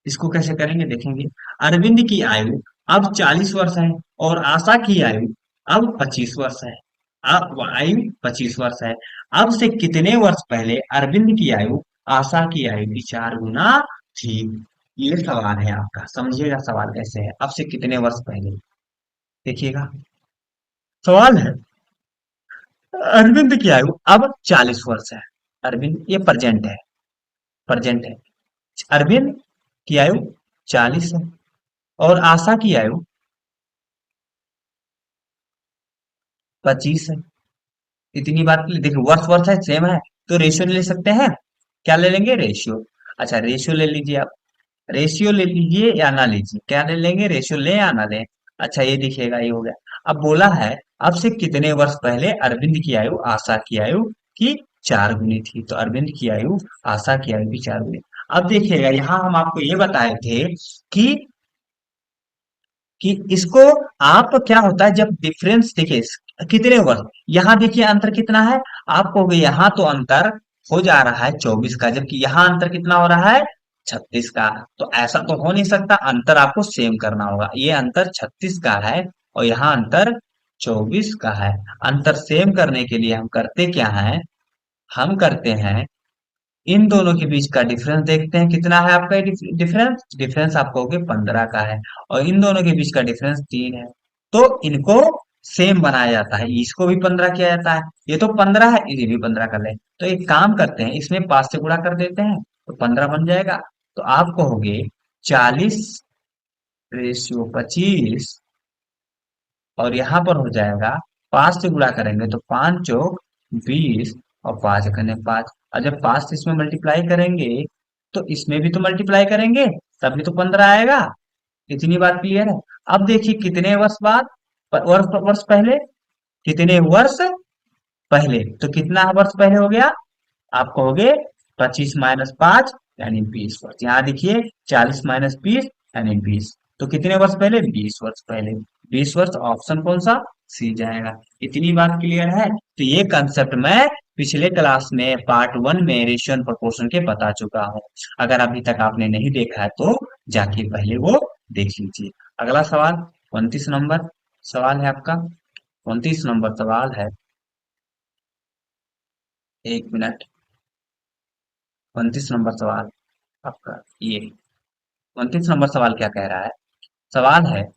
इसको कैसे करेंगे देखेंगे। अरविंद की आयु अब 40 वर्ष है और आशा की आयु अब 25 वर्ष है। अब आयु 25 वर्ष है। अब से कितने वर्ष पहले अरविंद की आयु आशा की आयु की 4 गुना थी। ये सवाल है आपका, समझिएगा सवाल कैसे है। अब से कितने वर्ष पहले देखिएगा। सवाल है अरविंद की आयु अब 40 वर्ष है। अरविंद ये प्रेजेंट है, प्रेजेंट है। अरविंद की आयु 40 है और आशा की आयु 25 है। इतनी बात के लिए देखिए वर्ष वर्ष है सेम है तो रेशियो ले सकते हैं। क्या ले लेंगे रेशियो। अच्छा रेशियो ले लीजिए आप, रेशियो ले लीजिए या ना लीजिए, क्या ले लेंगे रेशियो ले या ना लें। अच्छा ये दिखेगा ये हो गया। अब बोला है अब से कितने वर्ष पहले अरविंद की आयु आशा की आयु की 4 गुनी थी, तो अरविंद की आयु आशा की आयु की 4 गुनी। अब देखिएगा यहाँ हम आपको ये बताए थे कि इसको आप क्या होता है जब डिफरेंस देखिए कितने वर्ष, यहाँ देखिए अंतर कितना है। आप कहोगे यहाँ तो अंतर हो जा रहा है 24 का, जबकि यहाँ अंतर कितना हो रहा है 36 का। तो ऐसा तो हो नहीं सकता, अंतर आपको सेम करना होगा। ये अंतर 36 का है और यहाँ अंतर 24 का है। अंतर सेम करने के लिए हम करते क्या है, हम करते हैं इन दोनों के बीच का डिफरेंस देखते हैं कितना है आपका डिफरेंस। डिफरेंस आप कहोगे 15 का है और इन दोनों के बीच का डिफरेंस 3 है। तो इनको सेम बनाया जाता है, इसको भी 15 किया जाता है। ये तो 15 है इसे भी 15 कर ले, तो एक काम करते हैं इसमें 5 से गुणा कर देते हैं तो 15 बन जाएगा। तो आप कहोगे 40/25 और यहाँ पर हो जाएगा 5 से गुणा करेंगे तो 5 चौक 20 और 5 करें 5। और जब 5 से इसमें मल्टीप्लाई करेंगे तो इसमें भी तो मल्टीप्लाई करेंगे तभी तो 15 आएगा। इतनी बात क्लियर है। अब देखिए कितने वर्ष बाद, वर्ष वर्ष पहले, कितने वर्ष पहले, तो कितना वर्ष पहले हो गया आप कहोगे 25 - 5 यानी 20 वर्ष। यहाँ देखिए 40 - 20 यानी 20, तो कितने वर्ष पहले 20 वर्ष पहले। 20 वर्ष ऑप्शन कौन सा सी जाएगा। इतनी बात क्लियर है। तो ये कंसेप्ट मैं पिछले क्लास में पार्ट 1 में रेशियो एंड प्रोपोर्शन के बता चुका हूँ। अगर अभी तक आपने नहीं देखा है तो जाके पहले वो देख लीजिए। अगला सवाल 29 नंबर सवाल है आपका। 29 नंबर सवाल है, एक मिनट। 29 नंबर सवाल आपका ये 29 नंबर सवाल क्या कह रहा है। सवाल है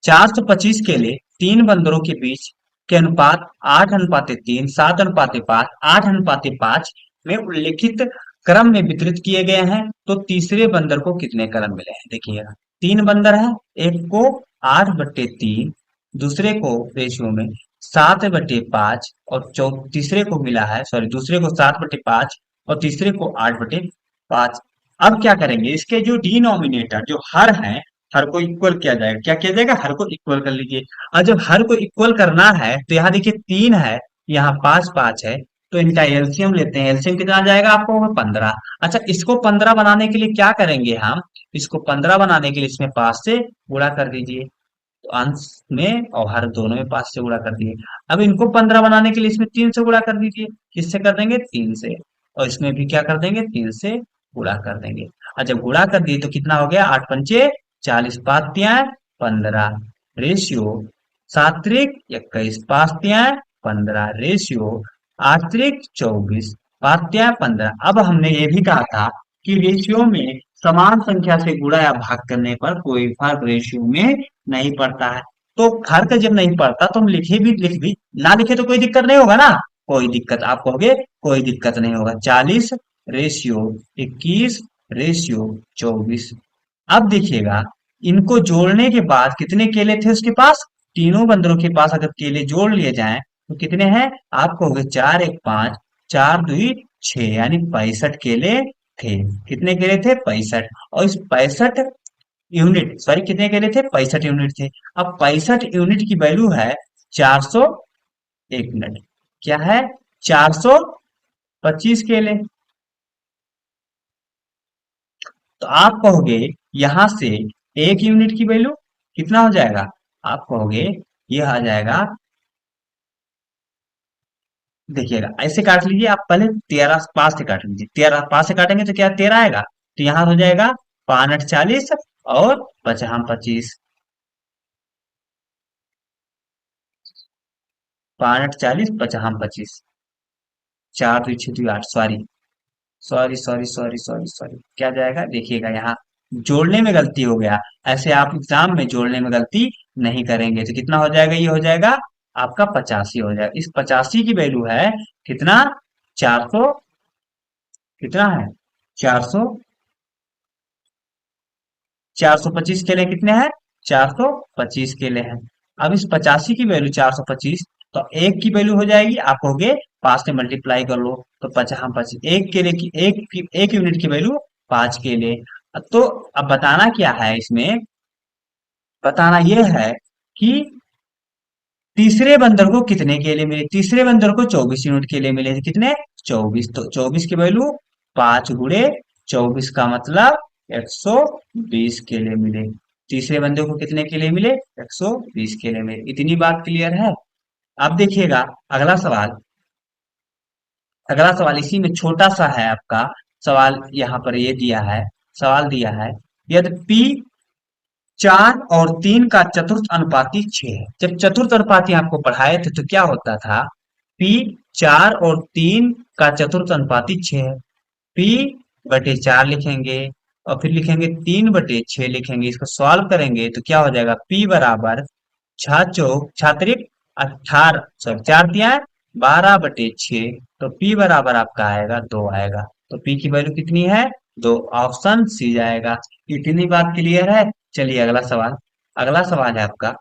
425 के लिए 3 बंदरों के बीच के अनुपात 8:3, 7:5, 8:5 में उल्लिखित क्रम में वितरित किए गए हैं तो तीसरे बंदर को कितने क्रम मिले हैं। देखिएगा 3 बंदर हैं, एक को 8/3, दूसरे को रेशियो में 7/5 और तीसरे को मिला है, सॉरी दूसरे को 7/5 और तीसरे को 8/5। अब क्या करेंगे इसके जो डिनोमिनेटर जो हर है, हर को इक्वल किया जाएगा। क्या किया जाएगा हर को इक्वल कर लीजिए। और जब हर को इक्वल करना है तो यहाँ देखिए 3 है, यहाँ 5 है, तो इनका एलसीएम लेते हैं। एलसीएम कितना आ जाएगा आपको 15। अच्छा इसको 15 बनाने के लिए क्या करेंगे हम, इसको 15 बनाने के लिए इसमें 5 से गुणा कर दीजिए। तो अंश में और हर दोनों में 5 से गुणा कर दिए। अब इनको 15 बनाने के लिए इसमें 3 से गुणा कर दीजिए। किससे कर देंगे 3 से, और इसमें भी क्या कर देंगे 3 से गुणा कर देंगे। और जब गुणा कर दिए तो कितना हो गया 8 × 5 = 40, 5 × 3 = 15 रेशियो 7 × 3 = 21, 5 × 3 = 15 रेशियो आश्रित 24, पात्या 15। अब हमने ये भी कहा था कि रेशियो में समान संख्या से गुणा या भाग करने पर कोई फर्क रेशियो में नहीं पड़ता है। तो फर्क जब नहीं पड़ता तो हम लिख भी ना लिखे तो कोई दिक्कत नहीं होगा ना। कोई दिक्कत, आप कहोगे कोई दिक्कत नहीं होगा। 40 रेशियो 21 रेशियो 24। अब देखिएगा, इनको जोड़ने के बाद कितने केले थे उसके पास। तीनों बंदरों के पास अगर केले जोड़ लिए जाएं तो कितने हैं। आप कहोगे 4 1 5, 4 2 6, यानी 65 केले थे। कितने केले थे, 65। और इस 65 यूनिट, सॉरी कितने केले थे, 65 यूनिट थे। अब 65 यूनिट की वैल्यू है 401 मिनट। क्या है, 425 केले। तो आप कहोगे यहां से एक यूनिट की वैल्यू कितना हो जाएगा। आप कहोगे यह आ जाएगा, देखिएगा ऐसे काट लीजिए। आप पहले 13 5 से काट लीजिए, 13 5 से काटेंगे तो क्या 13 आएगा। तो यहाँ हो जाएगा 5 8 40 और 5 5 25। 5 8 40 5 5 25। 4 2 6 2 8, sorry sorry sorry sorry sorry sorry, क्या जाएगा देखिएगा यहाँ जोड़ने में गलती हो गया। ऐसे आप एग्जाम में जोड़ने में गलती नहीं करेंगे। तो कितना हो जाएगा, ये हो जाएगा आपका 85 हो जाएगा। इस 85 की वैल्यू है कितना, 400, कितना है 400, 425 के लिए कितने हैं, 425 के लिए हैं। अब इस 85 की वैल्यू 425, तो एक की वैल्यू हो जाएगी, आप कहोगे 5 से मल्टीप्लाई कर लो। तो 55 एक के लिए की एक यूनिट की वैल्यू 5 के लिए। तो अब बताना क्या है इसमें, बताना यह है कि तीसरे बंदर को कितने केले मिले। तीसरे बंदर को 24 यूनिट केले मिले थे। कितने, 24। तो 24 की वैल्यू 5 × 24 का मतलब 120 केले मिले। तीसरे बंदे को कितने केले मिले, 120 केले मिले। इतनी बात क्लियर है। अब देखिएगा अगला सवाल। अगला सवाल इसी में छोटा सा है आपका सवाल, यहाँ पर ये दिया है, सवाल दिया है, यदि P 4 और 3 का चतुर्थ अनुपाती 6 है। जब चतुर्थ अनुपाती आपको पढ़ाए थे तो क्या होता था, P 4 और 3 का चतुर्थ अनुपाती 6 है। P बटे 4 लिखेंगे और फिर लिखेंगे 3/6 लिखेंगे। इसको सॉल्व करेंगे तो क्या हो जाएगा, P बराबर 6 चौक छात्रिक 18, सॉरी 4 तिया 12/6। तो P बराबर आपका आएगा 2 आएगा। तो P की वैल्यू कितनी है, 2। ऑप्शन सी जाएगा। इतनी बात क्लियर है। चलिए अगला सवाल। अगला सवाल है आपका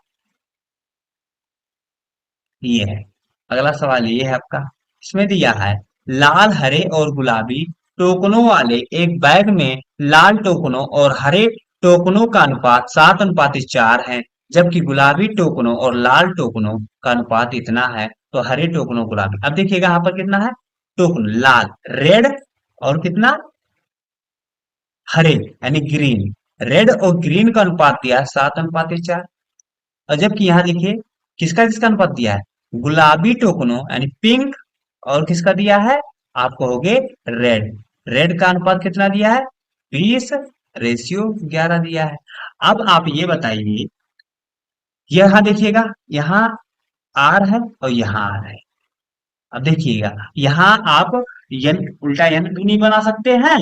ये है। अगला सवाल ये है आपका, इसमें दिया है लाल हरे और गुलाबी टोकनों वाले एक बैग में लाल टोकनों और हरे टोकनों का अनुपात 7:4 है। जबकि गुलाबी टोकनों और लाल टोकनों का अनुपात इतना है। तो हरे टोकनों गुलाबी, अब देखिएगा यहाँ पर कितना है, टोकन लाल रेड और कितना हरे यानी ग्रीन। रेड और ग्रीन का अनुपात दिया है 7:4। और जबकि यहाँ देखिए किसका किसका अनुपात दिया है, गुलाबी टोकनों यानी पिंक और किसका दिया है, आप कहोगे रेड। रेड का अनुपात कितना दिया है, 20:11 दिया है। अब आप ये बताइए, यहाँ देखिएगा यहाँ आर है और यहाँ आर है। अब देखिएगा यहाँ आप यन उल्टा यन भी नहीं बना सकते हैं,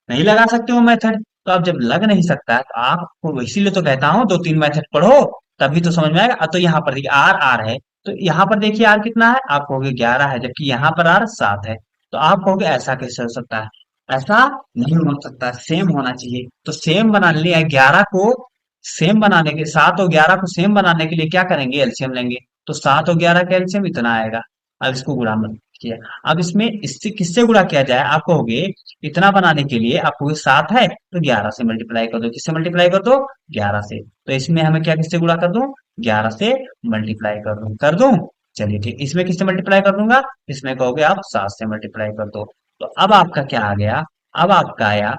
नहीं लगा सकते हो मेथड। तो आप जब लग नहीं सकता है तो आपको इसीलिए तो कहता हूँ 2 3 मेथड पढ़ो, तभी तो समझ में आएगा। तो यहाँ पर देखिए आर आर है, तो यहाँ पर देखिए आर कितना है, आप कहोगे 11 है, जबकि यहाँ पर आर 7 है। तो आप कहोगे ऐसा कैसे हो सकता है, ऐसा नहीं हो सकता, सेम होना चाहिए। तो सेम बनाने लिए 11 को सेम बनाने के 7 और 11 को सेम बनाने के लिए क्या करेंगे, एलसीएम लेंगे। तो 7 और 11 का एलसीएम इतना आएगा। अब इसको गुणा मत किया। अब इसमें इससे किससे गुणा किया जाए, आप कहोगे इतना बनाने के लिए आप कहोगे 7 है तो 11 से मल्टीप्लाई कर दो। किससे मल्टीप्लाई कर दो, 11 से। तो इसमें हमें क्या किससे गुणा कर दूं, 11 से मल्टीप्लाई कर दूं। चलिए ठीक, इसमें किससे मल्टीप्लाई कर दूंगा, इसमें कहोगे आप 7 से मल्टीप्लाई कर दो। तो अब आपका क्या आ गया, अब आपका आया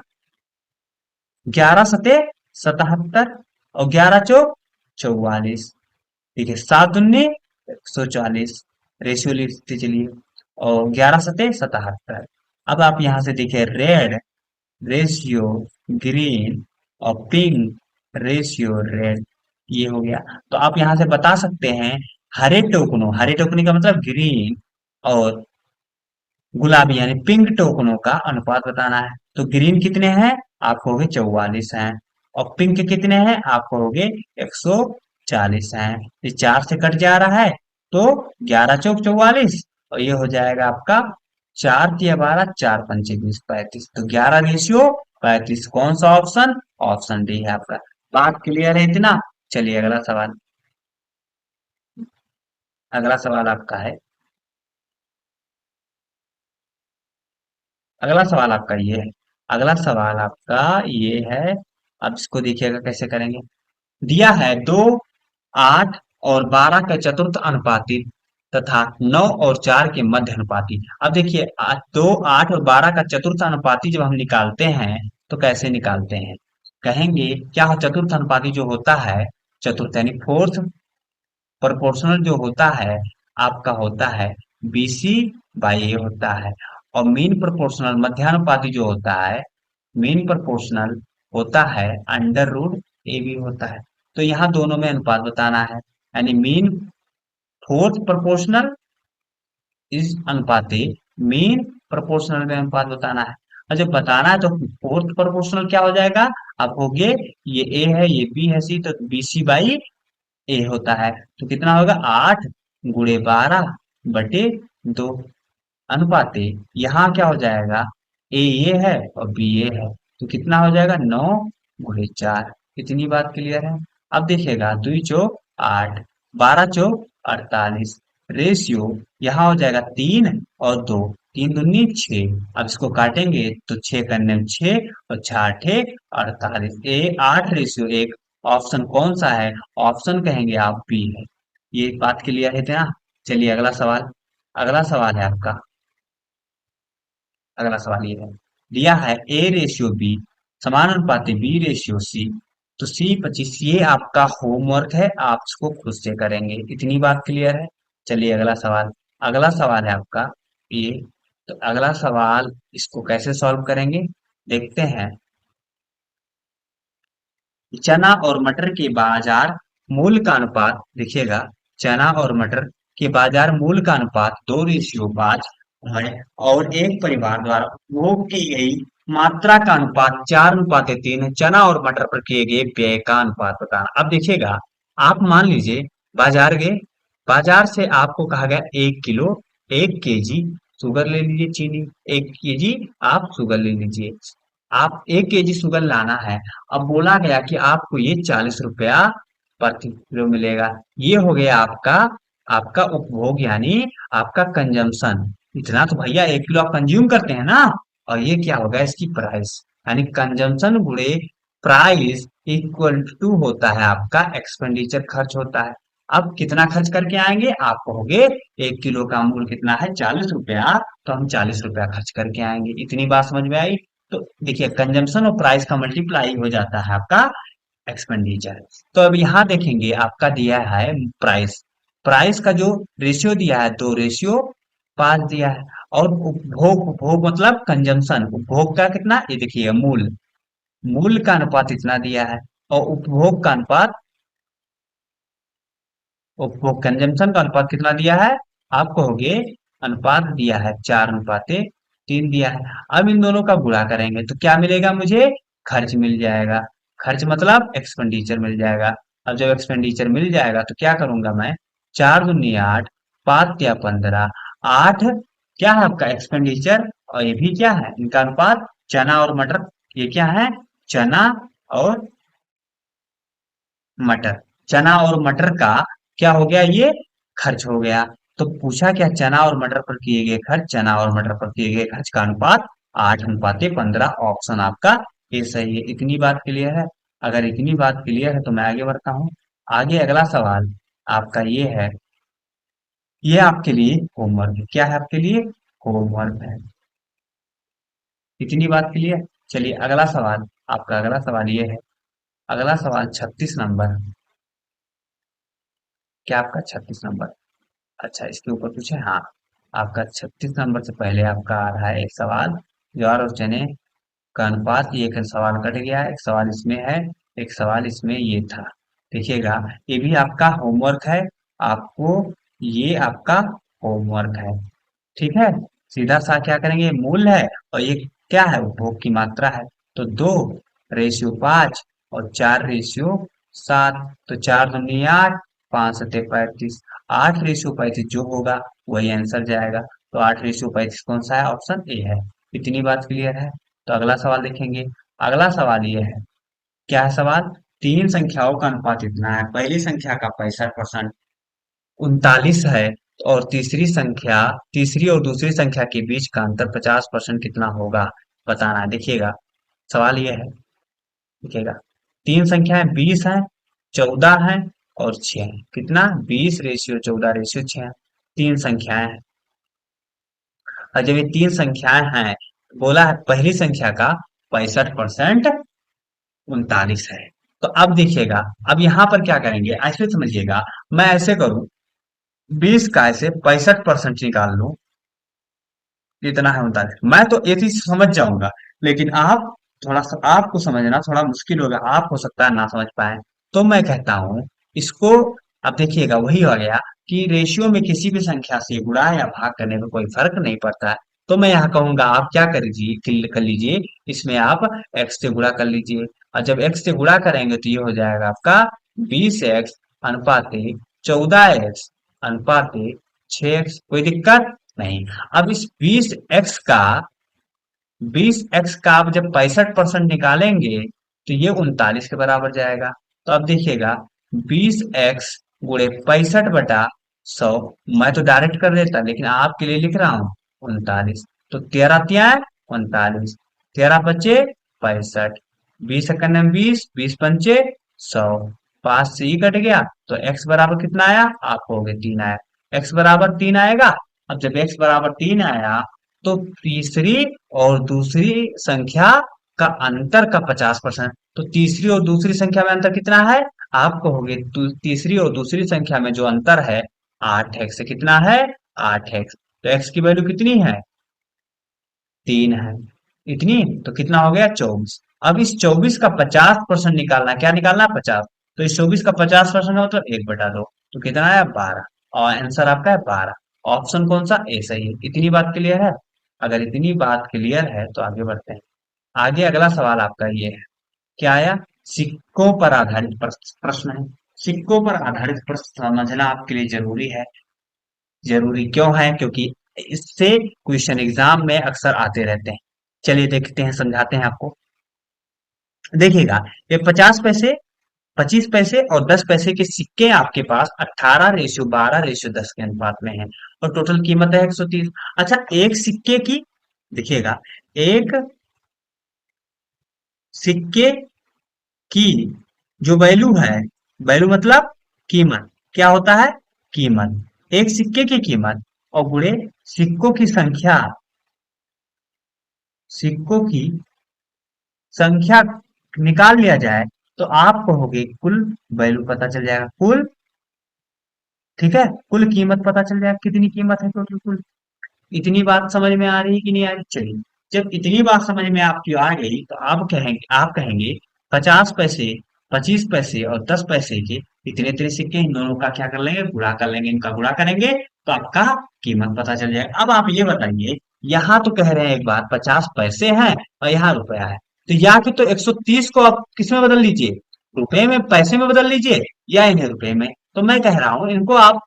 11 सते 77 और 11 चौक 44। ठीक है, 7 दूनी 140 रेशियो लिखते चलिए। और 11 सते 77। अब आप यहां से देखिए रेड रेशियो ग्रीन और पिंक रेशियो रेड, ये हो गया। तो आप यहां से बता सकते हैं हरे टोकनों, हरे टोकनी का मतलब ग्रीन और गुलाबी यानी पिंक टोकनों का अनुपात बताना है। तो ग्रीन कितने हैं? आप कहोगे 44 हैं। और पिंक कितने हैं? आप कहोगे 140 हैं। ये 4 से कट जा रहा है तो 11 चौक 44 और ये हो जाएगा आपका 4 तिया 12 4 पंचे 20 35। तो 11:35। कौन सा ऑप्शन? ऑप्शन डी है आपका। बात क्लियर है इतना? चलिए अगला सवाल। अगला सवाल आपका है। अगला सवाल आपका ये है। अगला सवाल आपका ये है। अब इसको देखिएगा कैसे करेंगे। दिया है 2, 8 और 12 का चतुर्थ अनुपाती तथा 9 और 4 के मध्य अनुपाती। अब देखिए 2, 8 और 12 का चतुर्थ अनुपाती जब हम निकालते हैं तो कैसे निकालते हैं? कहेंगे क्या चतुर्थ अनुपाती जो होता है, चतुर्थ यानी फोर्थ प्रोपोर्शनल जो होता है आपका होता है बीसी बाई ए होता है। और मीन प्रोपोर्शनल मध्यानुपाती जो होता है, मीन प्रोपोर्शनल होता है अंडर रूट ए बी होता है। तो यहाँ दोनों में अनुपात बताना है यानी मीन फोर्थ प्रोपोर्शनल इस अनुपाते मीन प्रोपोर्शनल में अनुपात बताना है। और जब बताना है तो फोर्थ प्रोपोर्शनल क्या हो जाएगा? आप होगे ये ए है ये बी है सी, तो बी सी बाई ए होता है। तो कितना होगा? 8 × 12 बटे 2 अनुपाते यहाँ क्या हो जाएगा? ए ये है और बी ये है। तो कितना हो जाएगा? 9 × 4। इतनी बात क्लियर है? अब देखिएगा 2 चौक 8, 12 चौक 48 रेशियो यहाँ हो जाएगा 3 और 2, 3 दूनी 6। अब इसको काटेंगे तो 6 करने में 6 और 6 8 48। 8:1। ऑप्शन कौन सा है? ऑप्शन कहेंगे आप बी है। ये बात क्लियर है ना? चलिए अगला सवाल। अगला सवाल है आपका। अगला सवाल ये है। दिया है A:B समानुपाती B:C। तो C25 ये आपका होमवर्क है, आप इसको खुद से करेंगे। इतनी बात क्लियर है? चलिए अगला सवाल। अगला सवाल है आपका ये। तो अगला सवाल इसको कैसे सॉल्व करेंगे देखते हैं। चना और मटर के बाजार मूल्य का अनुपात देखिएगा। चना और मटर के बाजार मूल्य का अनुपात 2:5 है और एक परिवार द्वारा उपभोग की गई मात्रा का अनुपात 4:3 है। चना और मटर पर किए गए व्यय का अनुपात बताना। अब देखिएगा आप मान लीजिए बाजार गए, बाजार से आपको कहा गया 1 किलो 1 केजी शुगर ले लीजिए, चीनी 1 केजी आप शुगर ले लीजिए। आप 1 केजी शुगर लाना है। अब बोला गया कि आपको ये 40 रुपया प्रति किलो मिलेगा। ये हो गया आपका आपका उपभोग यानी आपका कंजम्पशन। इतना तो भैया 1 किलो आप कंज्यूम करते हैं ना। और ये क्या होगा? इसकी प्राइस यानी कंजम्पशन गुणे प्राइस इक्वल टू होता है आपका एक्सपेंडिचर खर्च होता है। अब कितना खर्च करके आएंगे? आप कहोगे 1 किलो का मूल्य कितना है? 40 रुपया, तो हम 40 रुपया खर्च करके आएंगे। इतनी बात समझ में आई? तो देखिए कंजम्पशन और प्राइस का मल्टीप्लाई हो जाता है आपका एक्सपेंडिचर। तो अब यहाँ देखेंगे आपका दिया है प्राइस। प्राइस का जो रेशियो दिया है 2:5 दिया है। और उपभोग उपभोग मतलब कंजम्पशन उपभोग का कितना? ये देखिए मूल मूल का अनुपात इतना दिया है। और उपभोग का अनुपात उपभोग कंजम्पशन का अनुपात कितना दिया है? आप कहोगे अनुपात दिया है 4:3 दिया है। अब इन दोनों का गुणा करेंगे तो क्या मिलेगा मुझे? खर्च मिल जाएगा। खर्च मतलब एक्सपेंडिचर मिल जाएगा। अब जब एक्सपेंडिचर मिल जाएगा तो क्या करूंगा मैं? 4 दूनी 8, 5 या 15, 8 क्या है आपका एक्सपेंडिचर और ये भी क्या है इनका अनुपात? चना और मटर। ये क्या है? चना और मटर। चना और मटर का क्या हो गया? ये खर्च हो गया। तो पूछा क्या? चना और मटर पर किए गए खर्च, चना और मटर पर किए गए खर्च का अनुपात 8:15। ऑप्शन आपका ये सही है। इतनी बात क्लियर है? अगर इतनी बात क्लियर है तो मैं आगे बढ़ता हूँ। आगे अगला सवाल आपका ये है। ये आपके लिए होमवर्क है। क्या है आपके लिए? होमवर्क है। इतनी बात क्लियर? चलिए अगला सवाल। आपका अगला सवाल ये है। अगला सवाल 36 नंबर। क्या आपका 36 नंबर? अच्छा इसके ऊपर पूछे? हाँ। आपका 36 नंबर से पहले आपका आ रहा है एक सवाल। ज्वार और चने का अनुपात। ये एक सवाल कट गया है, एक सवाल इसमें है, एक सवाल इसमें ये था। देखिएगा ये भी आपका होमवर्क है। आपको ये आपका होमवर्क है। ठीक है? सीधा सा क्या करेंगे, मूल है और ये क्या है, उपभोग की मात्रा है। तो 2:5 और 4:7। तो 4 दूनी 8, 5 सत्ते 35, 8:35 जो होगा वही आंसर जाएगा। तो 8:35 कौन सा है, ऑप्शन ए है। इतनी बात क्लियर है। तो अगला सवाल देखेंगे। अगला सवाल ये है, क्या है सवाल, तीन संख्याओं का अनुपात इतना है, पहली संख्या का 65% 39 है, और तीसरी और दूसरी संख्या के बीच का अंतर 50% कितना होगा, बताना है। देखिएगा सवाल ये है, देखिएगा तीन संख्याएं 20 है, 14 है और 6 है। कितना, 20:14:6। तीन संख्याएं हैं, और जब ये तीन संख्याएं हैं, बोला है पहली संख्या का 65% 39 है। तो अब देखिएगा, अब यहाँ पर क्या करेंगे, ऐसे समझिएगा, मैं ऐसे करूं, 20 का ऐसे 65% निकाल लूं, इतना है 39। मैं तो ये चीज समझ जाऊंगा, लेकिन आप थोड़ा सा, आपको समझना थोड़ा मुश्किल होगा, आप हो सकता है ना समझ पाए। तो मैं कहता हूं इसको, अब देखिएगा वही हो गया कि रेशियो में किसी भी संख्या से गुणा या भाग करने में कोई फर्क नहीं पड़ता है। तो मैं यहाँ कहूंगा आप क्या कर लीजिए, कर लीजिए, इसमें आप x से गुणा कर लीजिए। और जब x से गुणा करेंगे तो ये हो जाएगा आपका 20x अनुपाते 14x अनुपाते 6x। कोई दिक्कत नहीं। अब इस 20x का आप जब 65% निकालेंगे तो ये 39 के बराबर जाएगा। तो अब देखिएगा, 20x गुणे 65/100, मैं तो डायरेक्ट कर देता लेकिन आपके लिए लिख रहा हूँ 39। तो 13 तिया 39, 13 पच्चे 65, 20 20, 20 पंचे 100, 5 से ही कट गया। तो x बराबर कितना आया, आप हो गए 3 आया। x बराबर 3 आएगा। अब जब x बराबर 3 आया तो तीसरी और दूसरी संख्या का अंतर का 50%। तो तीसरी और दूसरी संख्या में अंतर कितना है, आप कहोगे तीसरी और दूसरी संख्या में जो अंतर है 8x। कितना है, 8x। तो x की वैल्यू कितनी है, 3 है। इतनी, तो कितना हो गया, 24। अब इस 24 का 50% निकालना, क्या निकालना, 50। तो इस 24 का 50% हो तो 1/2। तो कितना है, 12। और आंसर आपका है 12। ऑप्शन कौन सा, ए सही है। इतनी बात क्लियर है। अगर इतनी बात क्लियर है तो आगे बढ़ते हैं। आगे अगला सवाल आपका ये है, क्या आया, सिक्कों पर आधारित प्रश्न है। सिक्कों पर आधारित प्रश्न समझना आपके लिए जरूरी है। जरूरी क्यों है, क्योंकि इससे क्वेश्चन एग्जाम में अक्सर आते रहते हैं। चलिए देखते हैं, समझाते हैं आपको। देखिएगा, ये 50 पैसे, 25 पैसे और 10 पैसे के सिक्के आपके पास 18:12:10 के अनुपात में है, और टोटल कीमत है 130। अच्छा, एक सिक्के की, देखिएगा, एक सिक्के की जो वैल्यू है, वैल्यू मतलब कीमत, क्या होता है, कीमत, एक सिक्के की कीमत, और गुणे सिक्कों की संख्या, सिक्कों की संख्या निकाल लिया जाए, तो आप कहोगे कुल वैल्यू पता चल जाएगा, कुल, ठीक है, कुल कीमत पता चल जाएगा, कितनी कीमत है टोटल कुल। इतनी बात समझ में आ रही है कि नहीं आ रही, चलिए। जब इतनी बात समझ में आपकी आ गई तो आप कहेंगे 50 पैसे, 25 पैसे और 10 पैसे के इतने इतने सिक्के, इन दोनों का क्या कर लेंगे, गुणा कर लेंगे, इनका गुणा करेंगे तो आपका कीमत पता चल जाएगा। अब आप ये बताइए, यहाँ तो कह रहे हैं एक बात, 50 पैसे हैं और यहाँ रुपया है, तो या कि तो 130 को आप किस में बदल लीजिए, रुपए में, पैसे में बदल लीजिए, या इन्हें रुपए में। तो मैं कह रहा हूं इनको आप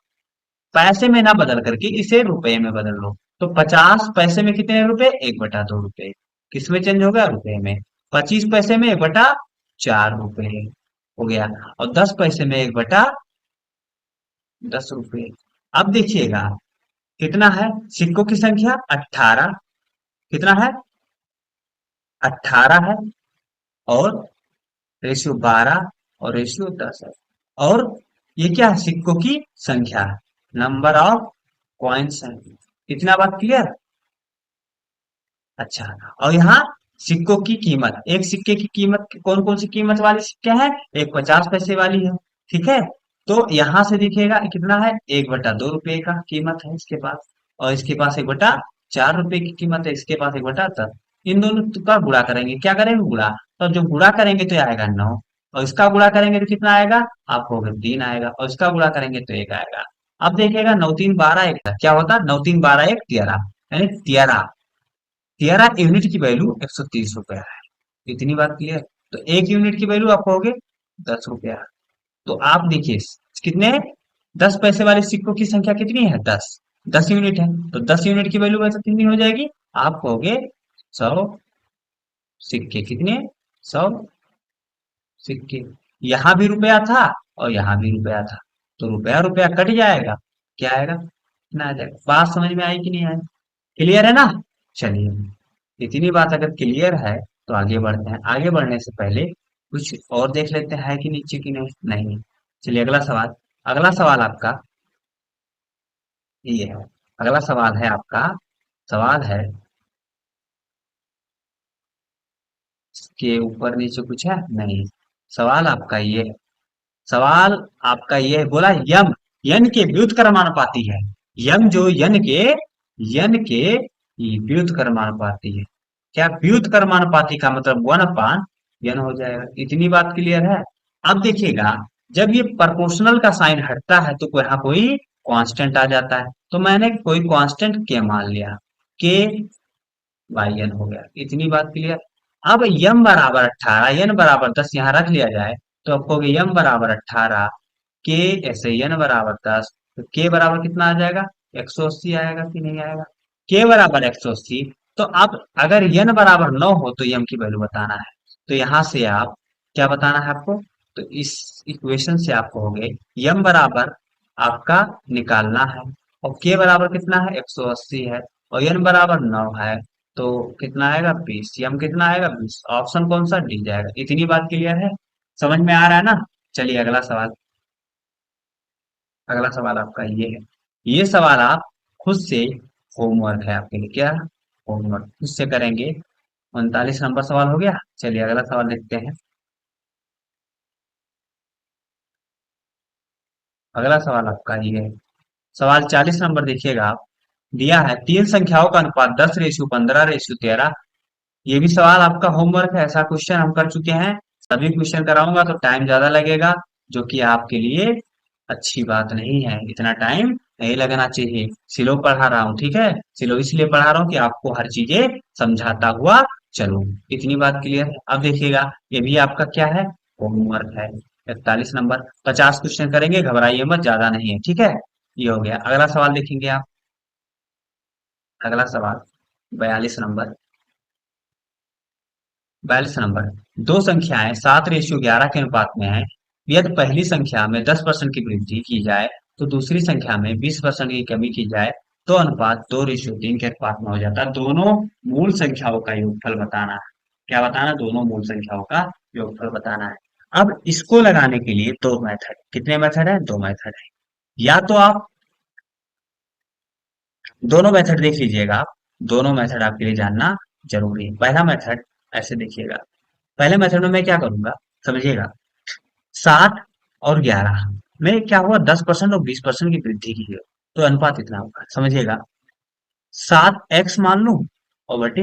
पैसे में ना बदल करके इसे रुपए में बदल लो। तो 50 पैसे में कितने रुपए, 1/2 रुपए। किस में चेंज होगा, रुपए में। 25 पैसे में 1/4 रुपए हो गया, और 10 पैसे में 1/10 रुपए। अब देखिएगा कितना है, सिक्कों की संख्या 18, कितना है, 18 है, और रेशियो 12 और रेशियो 10 है। और ये क्या है, सिक्कों की संख्या, नंबर ऑफ कॉइन्स है। इतना बात क्लियर। अच्छा, और यहाँ सिक्कों की कीमत, एक सिक्के की कीमत, कौन कौन सी कीमत वाले सिक्के हैं, एक 50 पैसे वाली है, ठीक है। तो यहाँ से दिखेगा कितना है, 1/2 रुपए का कीमत है इसके पास, और इसके पास 1/4 रुपए की कीमत है, इसके पास 1/10। इन दोनों का गुणा करेंगे, क्या करेंगे, गुणा। तो जब गुणा करेंगे तो आएगा 9, और इसका गुणा करेंगे तो कितना आएगा, आपको 3 आएगा, और इसका गुणा करेंगे तो 1 आएगा। अब देखिएगा, 9 3 12 1, क्या होता है, 9 3 12 1 13। यानी 13 यूनिट की वैल्यू 130 रुपया है। इतनी बात क्लियर। तो एक यूनिट की वैल्यू आप कहोगे 10 रुपया। तो आप देखिए कितने, 10 पैसे वाले सिक्कों की संख्या कितनी है, 10 यूनिट है। तो 10 यूनिट की वैल्यू वैसे कितनी हो जाएगी, आप कहोगे 100 सिक्के। कितने, 100 सिक्के। यहाँ भी रुपया था और यहाँ भी रुपया था, तो रुपया रुपया कट जाएगा, क्या आएगा, कितना आ जाएगा। बात समझ में आई कि नहीं आई, क्लियर है ना। चलिए, इतनी बात अगर क्लियर है तो आगे बढ़ते हैं। आगे बढ़ने से पहले कुछ और देख लेते हैं कि नीचे की नहीं, नहीं। चलिए अगला सवाल। अगला सवाल आपका ये है। अगला सवाल है आपका, सवाल है के ऊपर नीचे कुछ है नहीं। सवाल आपका ये है, सवाल आपका ये है, बोला यम यन के व्युत्क्रमानुपाती है। यम जो यन के व्युत्क्रमानुपाती है। क्या व्युत्क्रमानुपाती का मतलब 1/n हो जाएगा। इतनी बात क्लियर है। अब देखिएगा, जब ये प्रोपोर्शनल का साइन हटता है तो यहाँ कोई कांस्टेंट आ जाता है। तो मैंने कोई कांस्टेंट के मान लिया, के बाई एन हो गया। इतनी बात क्लियर। अब यम बराबर 18, एन बराबर 10 यहाँ रख लिया जाए तो आपको यम बराबर 18, के ऐसे एन बराबर 10, तो के बराबर कितना आ जाएगा, 180 आएगा कि नहीं आएगा। के बराबर 180। तो अब अगर एन बराबर 9 हो तो एम की वैल्यू बताना है। तो यहाँ से आप क्या बताना है आपको, तो इस इक्वेशन से आप कहोगे एम बराबर आपका निकालना है, और के बराबर कितना है, 180 है, और एन बराबर 9 है, तो कितना आएगा, 20। एम कितना आएगा, 20। ऑप्शन कौन सा, डी जाएगा। इतनी बात क्लियर है, समझ में आ रहा है ना। चलिए अगला सवाल। अगला सवाल आपका ये है। ये सवाल आप खुद से, होमवर्क है आपके लिए, क्या होमवर्क खुद से करेंगे। 39 नंबर सवाल हो गया। चलिए अगला सवाल देखते हैं। अगला सवाल आपका ये है। सवाल 40 नंबर देखिएगा आप। दिया है तीन संख्याओं का अनुपात 10:15:13। ये भी सवाल आपका होमवर्क है। ऐसा क्वेश्चन हम कर चुके हैं। सभी क्वेश्चन कराऊंगा तो टाइम ज्यादा लगेगा, जो कि आपके लिए अच्छी बात नहीं है। इतना टाइम नहीं लगना चाहिए। सिलो पढ़ा रहा हूँ, ठीक है। सिलो इसलिए पढ़ा रहा हूँ कि आपको हर चीजें समझाता हुआ चलूं। इतनी बात क्लियर है। अब देखिएगा, ये भी आपका क्या है, होमवर्क है। 41 नंबर, 50 क्वेश्चन करेंगे, घबराइए मत, ज्यादा नहीं है, ठीक है। ये हो गया। अगला सवाल देखेंगे आप। अगला सवाल 42 नंबर। 42 नंबर, दो संख्याएं 7:11 के अनुपात में है। यदि पहली संख्या में 10% की वृद्धि की जाए तो दूसरी संख्या में 20% की कमी की जाए तो अनुपात 2:3 के अनुपात में हो जाता है। दोनों मूल संख्याओं का योगफल बताना है। क्या बताना, दोनों मूल संख्याओं का योगफल बताना है। अब इसको लगाने के लिए दो मेथड, कितने मेथड है, दो मेथड है। या तो आप दोनों मेथड देख लीजिएगा आप। दोनों मेथड आपके लिए जानना जरूरी है। पहला मेथड ऐसे देखिएगा। पहले मेथड में मैं क्या करूंगा, समझिएगा। 7 और 11 में क्या हुआ, 10% और 20% की वृद्धि की है, तो अनुपात इतना होगा, समझिएगा। 7x मान लू और बटे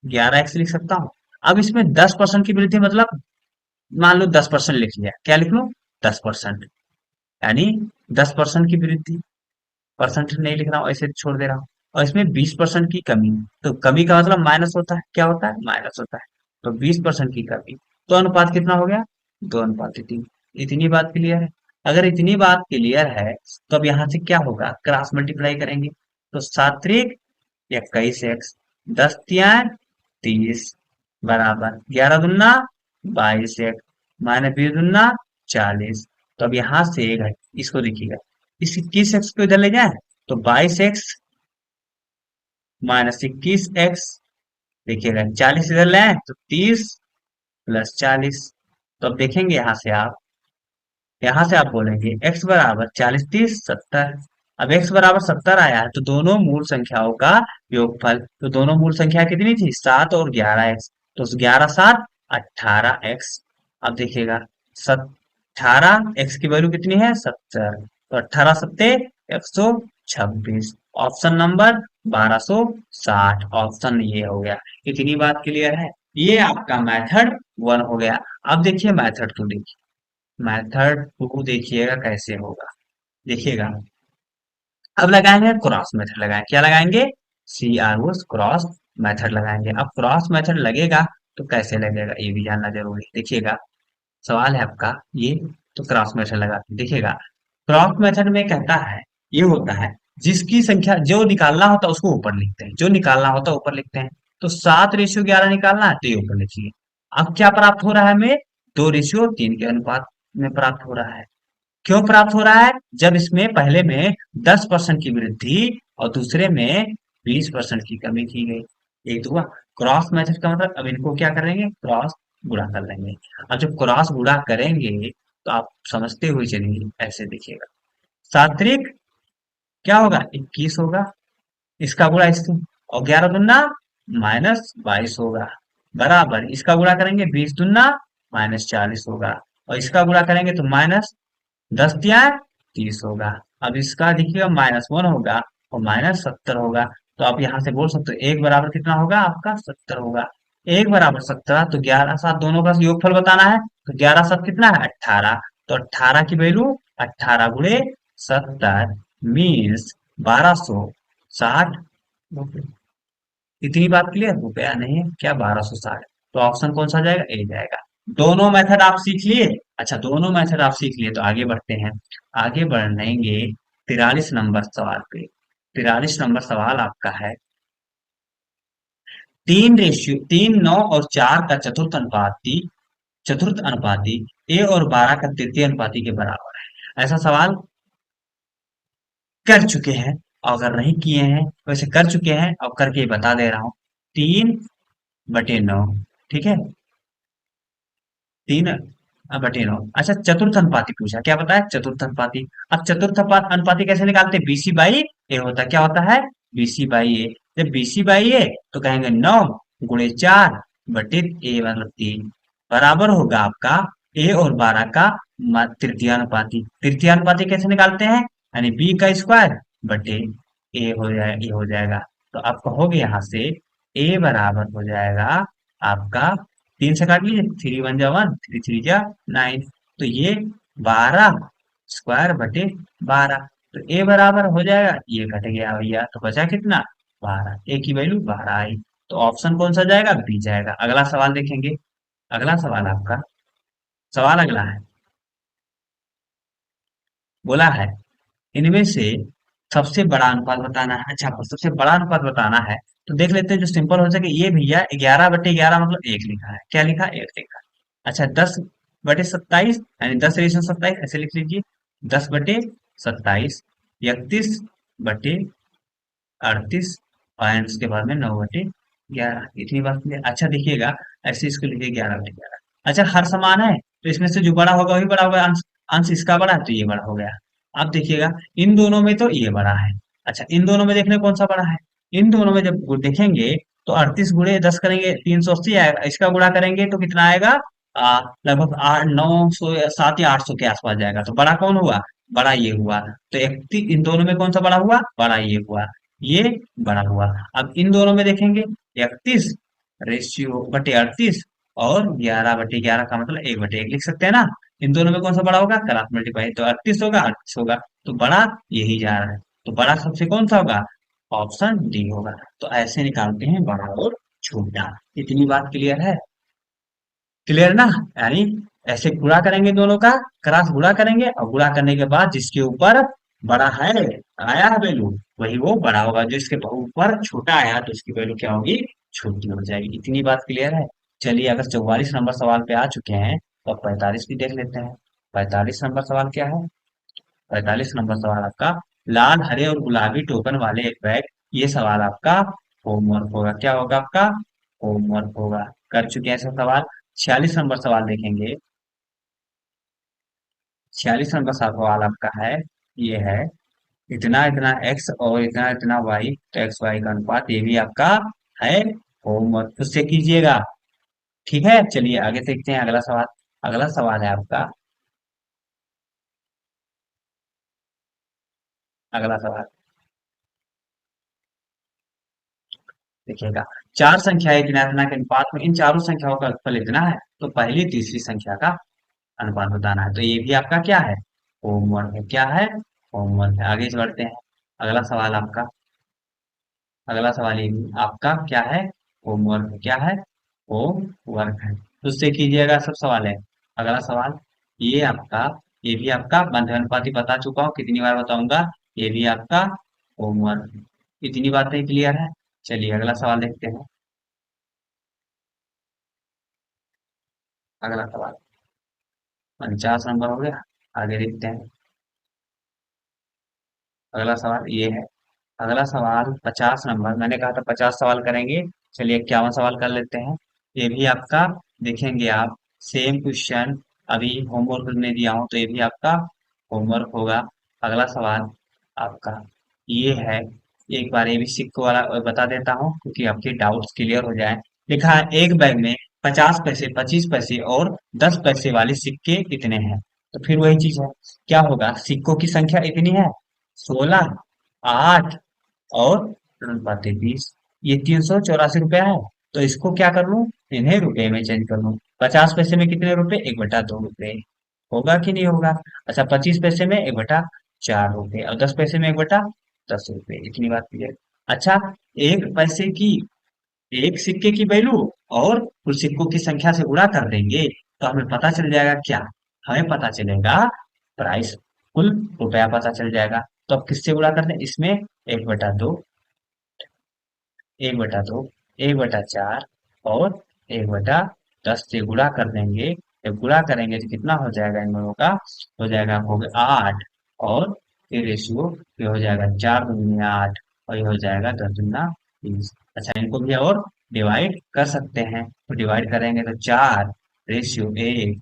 11x लिख सकता हूँ। अब इसमें 10% की वृद्धि मतलब, मान लो 10% लिख लिया, क्या लिख लूं, 10%, यानी 10% की वृद्धि। परसेंट नहीं लिख रहा हूँ, ऐसे छोड़ दे रहा हूँ। और इसमें 20% की कमी, तो कमी का मतलब माइनस होता है, क्या होता है, माइनस होता है। तो 20% की कमी, तो अनुपात कितना हो गया, 2:3। इतनी बात क्लियर है। अगर इतनी बात क्लियर है तो अब यहाँ से क्या होगा, क्रॉस मल्टीप्लाई करेंगे। तो 7×21x, 10×3 = 30 बराबर 11×2 = 22x माइनस 20×2 = 40। तो अब यहाँ से इसको देखिएगा, इस 21x को इधर ले जाए तो 22x माइनस 21x, देखिएगा 40 इधर ले आए तो 30 + 40। तो अब देखेंगे यहाँ से आप बोलेंगे x बराबर 40 30 70। अब x बराबर 70 आया है तो दोनों मूल संख्याओं का योगफल, तो दोनों मूल संख्या कितनी थी, 7 और 11x, तो 11×7 = 18x। अब देखिएगा 18x की वैल्यू कितनी है, 70, तो 18×7 = 126। ऑप्शन नंबर 1260, ऑप्शन ये हो गया। इतनी बात क्लियर है। ये आपका मेथड 1 हो गया। अब देखिए मेथड 2 देखिए। मेथड 2 देखिएगा कैसे होगा, देखिएगा। अब लगाएंगे क्रॉस मेथड, लगाएं, क्या लगाएंगे, CROS क्रॉस मेथड लगाएंगे। अब क्रॉस मेथड लगेगा तो कैसे लगेगा ये भी जानना जरूरी है। देखिएगा, सवाल है आपका ये, तो क्रॉस मेथड लगा देखिएगा। क्रॉस मेथड में कहता है, ये होता है जिसकी संख्या जो निकालना होता है उसको ऊपर लिखते हैं, जो निकालना होता है ऊपर लिखते हैं। तो 7:11 निकालना है तो ये ऊपर लिखिए। अब क्या प्राप्त हो रहा है हमें? 2:3 के अनुपात में प्राप्त हो रहा है। क्यों प्राप्त हो रहा है? जब इसमें पहले में 10% की वृद्धि और दूसरे में 20% की कमी की गई। एक हुआ क्रॉस मेथड का मतलब, अब इनको क्या करेंगे? क्रॉस गुणा कर लेंगे। अब जब क्रॉस गुणा करेंगे तो आप समझते हुए चलिए, ऐसे देखिएगा। सात्विक क्या होगा? 21 होगा, इसका गुणा इससे, और 11 दूना -22 होगा, बराबर इसका गुणा करेंगे 20 दूना -40 होगा, और इसका गुणा करेंगे तो -10 तिया 30 होगा। अब इसका देखिएगा -1 होगा और -70 होगा। तो आप यहाँ से बोल सकते हो एक बराबर कितना होगा? आपका 70 होगा। एक बराबर 17, तो 11 7 दोनों का योगफल बताना है। तो 11 7 कितना है? 18। तो 18 की वैल्यू 18 × 70 मीन्स 1260 रुपये। इतनी बात क्लियर? रुपया नहीं है क्या? 1260। तो ऑप्शन कौन सा जाएगा? ए जाएगा। दोनों मेथड आप सीख लिए। अच्छा, दोनों मेथड आप सीख लिए तो आगे बढ़ते हैं। आगे बढ़ेंगे 43 नंबर सवाल पे। 43 नंबर सवाल आपका है, 3:9 और 4 का चतुर्थ अनुपाती ए और 12 का तृतीय अनुपाती के बराबर है। ऐसा सवाल कर चुके हैं, अगर नहीं किए हैं वैसे कर चुके हैं और करके बता दे रहा हूँ। 3/9, ठीक है, 3/9। अच्छा, चतुर्थ अनुपाती पूछा, क्या बताया? चतुर्थ अनुपाती। अब चतुर्थ अनुपाती कैसे निकालते हैं? BC बाई ए होता है। क्या होता है? BC बाई ए। जब BC बाई ए तो कहेंगे 9 × 4 मतलब 3, बराबर होगा आपका ए और 12 का तृतीयानुपाती। तृतीयानुपाती कैसे निकालते हैं? यानी बी का स्क्वायर बटे ए हो जाएगा। तो आप कहोगे यहाँ से ए बराबर हो जाएगा आपका, 3 से काट लीजिए, 3 × 1 = 1, 3 × 3 = 9। तो ये 12² बटे 12। तो ए बराबर हो जाएगा, ये कट गया भैया, तो बचा कितना? 12। ए की वैल्यू 12 आई। तो ऑप्शन कौन सा जाएगा? बी जाएगा। अगला सवाल देखेंगे। अगला सवाल आपका, सवाल अगला है, बोला है इनमें से सबसे बड़ा अनुपात बताना है। अच्छा, आपको सबसे बड़ा अनुपात बताना है तो देख लेते हैं जो सिंपल हो सके। ये भैया 11/11 मतलब 1 लिखा है। क्या लिखा? 1 लिखा है। अच्छा, 10/27 यानी 10 × 27 ऐसे लिख लीजिए। 10/27, 31/38 और उसके बाद में 9/11। इतनी बात क्लियर? अच्छा देखिएगा, ऐसे इसको लिखिए 11/11। अच्छा, हर समान है तो इसमें से जो बड़ा होगा वही बड़ा होगा। अंश अंश इसका बड़ा है तो ये बड़ा हो गया। अब देखिएगा, इन दोनों में तो ये बड़ा है। अच्छा, इन दोनों में देखने कौन सा बड़ा है? इन दोनों में जब देखेंगे तो 38 × 10 करेंगे 380 आएगा। इसका गुणा करेंगे तो कितना आएगा? लगभग 8 9 7 या 800 के आसपास जाएगा। तो बड़ा कौन हुआ? बड़ा ये हुआ। तो 31 इन दोनों में कौन सा बड़ा हुआ? बड़ा ये हुआ। ये बड़ा हुआ। अब इन दोनों में देखेंगे, 31/38 और 11/11 का मतलब 1/1 लिख सकते हैं ना। इन दोनों में कौन सा बड़ा होगा? क्रॉस मल्टीप्लाई, तो 38 होगा, 38 होगा। तो बड़ा यही जा रहा है। तो बड़ा सबसे कौन सा होगा? ऑप्शन डी होगा। तो ऐसे निकालते हैं बड़ा और छोटा। इतनी बात क्लियर है? क्लियर ना? यानी ऐसे गुणा करेंगे दोनों का, क्रॉस गुणा करेंगे और गुणा करने के बाद जिसके ऊपर बड़ा है, आया है वैल्यू, वही वो बड़ा होगा। जो इसके ऊपर छोटा आया तो इसकी वैल्यू क्या होगी? छोटी हो जाएगी। इतनी बात क्लियर है? चलिए, अगर 44 नंबर सवाल पे आ चुके हैं तो अब 45 भी देख लेते हैं। 45 नंबर सवाल क्या है? 45 नंबर सवाल आपका, लाल हरे और गुलाबी टोकन वाले एक बैग। ये सवाल आपका होमवर्क होगा। क्या होगा आपका? होमवर्क होगा। कर चुके हैं ऐसा सवाल। 46 नंबर सवाल देखेंगे। 46 नंबर सवाल आपका है, ये है, इतना इतना एक्स और इतना इतना वाई, तो एक्स वाई का अनुपात, ये भी आपका है होमवर्क, उससे कीजिएगा। ठीक है, चलिए आगे देखते हैं अगला सवाल। अगला सवाल है आपका, अगला सवाल देखिएगा। चार संख्याएं इतना इतना के अनुपात में इन चारों संख्याओं का फल इतना है, तो पहली तीसरी संख्या का अनुपात बताना है। तो ये भी आपका क्या है? होमवर्क है। क्या है? होमवर्क है। आगे बढ़ते हैं। अगला सवाल आपका, अगला सवाल ये भी आपका क्या है, होमवर्क, क्या है, होमवर्क है, तो उससे कीजिएगा, सब सवाल है। अगला सवाल ये आपका, ये भी आपका बंधन अनुपाती बता चुका हूँ, कितनी बार बताऊंगा, ये भी आपका होमवर्क। इतनी बातें क्लियर है। चलिए अगला सवाल देखते हैं। अगला सवाल 49 नंबर हो गया। आगे देखते हैं। अगला सवाल ये है। अगला सवाल 50 नंबर, मैंने कहा था 50 सवाल करेंगे। चलिए 51 सवाल कर लेते हैं। ये भी आपका देखेंगे आप, सेम क्वेश्चन, अभी होमवर्क में दिया हूँ तो ये भी आपका होमवर्क होगा। अगला सवाल आपका ये है। एक बार ये भी सिक्कों वाला बता देता हूँ क्योंकि आपके डाउट्स क्लियर हो जाए। लिखा है एक बैग में 50 पैसे, 25 पैसे और 10 पैसे वाले सिक्के कितने हैं। तो फिर वही चीज है, क्या होगा, सिक्कों की संख्या इतनी है, 16, 8 और पाते 20। ये 384 रुपया है। तो इसको क्या कर लूं, इन्हें रुपए में चेंज कर लूं। 50 पैसे में कितने रुपए, 1/2 रुपए। होगा कि नहीं होगा। अच्छा 25 पैसे में 1/4 रुपए और 10 पैसे में 1/10 रुपए। इतनी बात क्लियर। अच्छा, एक पैसे की, एक सिक्के की वैल्यू और कुल सिक्कों की संख्या से गुणा कर देंगे तो हमें पता चल जाएगा क्या, हमें पता चलेगा प्राइस, कुल रुपया पता चल जाएगा। तो अब किससे गुणा करते हैं, इसमें 1/2, 1/2, 1/4 और 1/10 से गुणा कर देंगे। जब गुणा करेंगे तो कितना हो जाएगा, इन दोनों का हो जाएगा, हो गया 8 और फिर रेशियो ये हो जाएगा 4 दूनी 8 और ये हो जाएगा 10 दूना 20। अच्छा इनको भी और डिवाइड कर सकते हैं, तो डिवाइड करेंगे तो 4/1,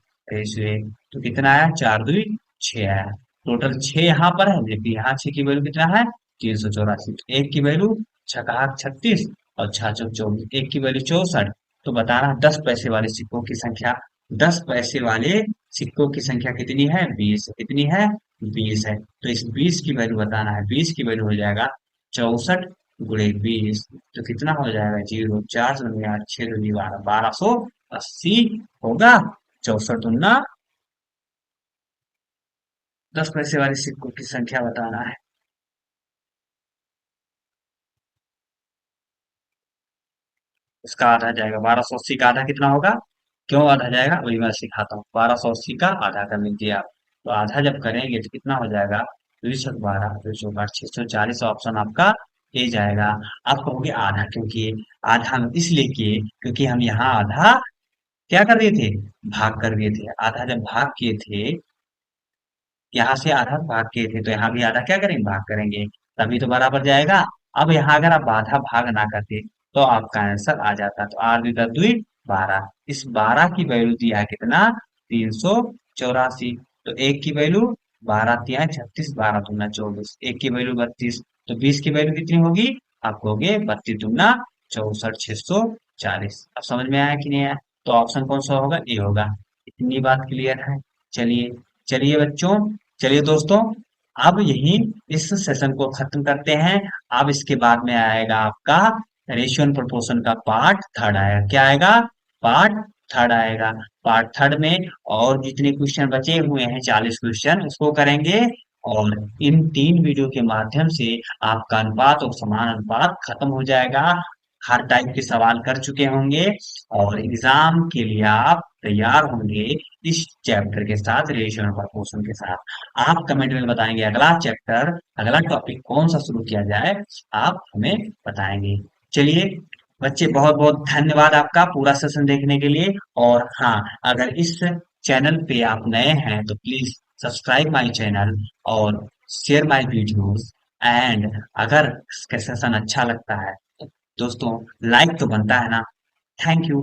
तो कितना आया, 4 दूनी 6 आया। टोटल 6 यहाँ पर है, जबकि यहाँ 6 की वैल्यू कितना है, 384। एक की वैल्यू 6 और 6 चौक 24, एक की वैल्यू 64। तो बताना 10 पैसे वाले सिक्कों की संख्या, 10 पैसे वाले सिक्कों की संख्या कितनी है, 20। कितनी है, 20 है। तो इस 20 की वैल्यू बताना है, 20 की वैल्यू हो जाएगा 64 × 20। तो कितना हो जाएगा, 0, 4 दूनी 8, 6 दूनी 12, 1280 होगा। 64 दूना 10 पैसे वाले सिक्कों की संख्या बताना है। इसका आधा जाएगा, 1280 का आधा कितना होगा, क्यों आधा जाएगा वही मैं सिखाता हूँ। 1280 का आधा कर लीजिए आप। तो आधा जब करेंगे तो कितना हो जाएगा, 212, 208, 640 ऑप्शन आपका ए जाएगा। आप कहोगे आधा क्यों किए, आधा हम इसलिए किए क्योंकि हम यहाँ आधा क्या कर रहे थे, भाग कर दिए थे। आधा जब भाग किए थे, यहाँ से आधा भाग किए थे तो यहाँ भी आधा क्या करेंगे, भाग करेंगे, तभी तो बराबर जाएगा। अब यहाँ अगर आप आधा भाग ना करते तो आपका आंसर आ जाता। तो 8 × 2 = 12। इस 12 की वैल्यू दिया है कितना, 384। तो एक की वैल्यू 12×3 = 36, 12×2 = 24, एक की वैल्यू 32। तो 20 की वैल्यू कितनी होगी, आप कहोगे 32×2 = 64, 640। अब समझ में आया कि नहीं आया। तो ऑप्शन कौन सा होगा, ए होगा। इतनी बात क्लियर है। चलिए, चलिए बच्चों, चलिए दोस्तों, अब यही इस सेशन को खत्म करते हैं। अब इसके बाद में आएगा आपका रेशियो एंड प्रोपोर्शन का पार्ट थर्ड आएगा। क्या आएगा, पार्ट थर्ड आएगा। पार्ट थर्ड में और जितने क्वेश्चन बचे हुए हैं, 40 क्वेश्चन, उसको करेंगे। और इन 3 वीडियो के माध्यम से आपका अनुपात और समान अनुपात खत्म हो जाएगा। हर टाइप के सवाल कर चुके होंगे और एग्जाम के लिए आप तैयार होंगे इस चैप्टर के साथ, रेशियो और प्रोपोर्शन के साथ। आप कमेंट में बताएंगे अगला चैप्टर, अगला टॉपिक कौन सा शुरू किया जाए, आप हमें बताएंगे। चलिए बच्चे, बहुत बहुत धन्यवाद आपका पूरा सेशन देखने के लिए। और हाँ, अगर इस चैनल पे आप नए हैं तो प्लीज सब्सक्राइब माय चैनल और शेयर माय वीडियोस। एंड अगर इसका सेशन अच्छा लगता है तो दोस्तों लाइक तो बनता है ना। Thank you.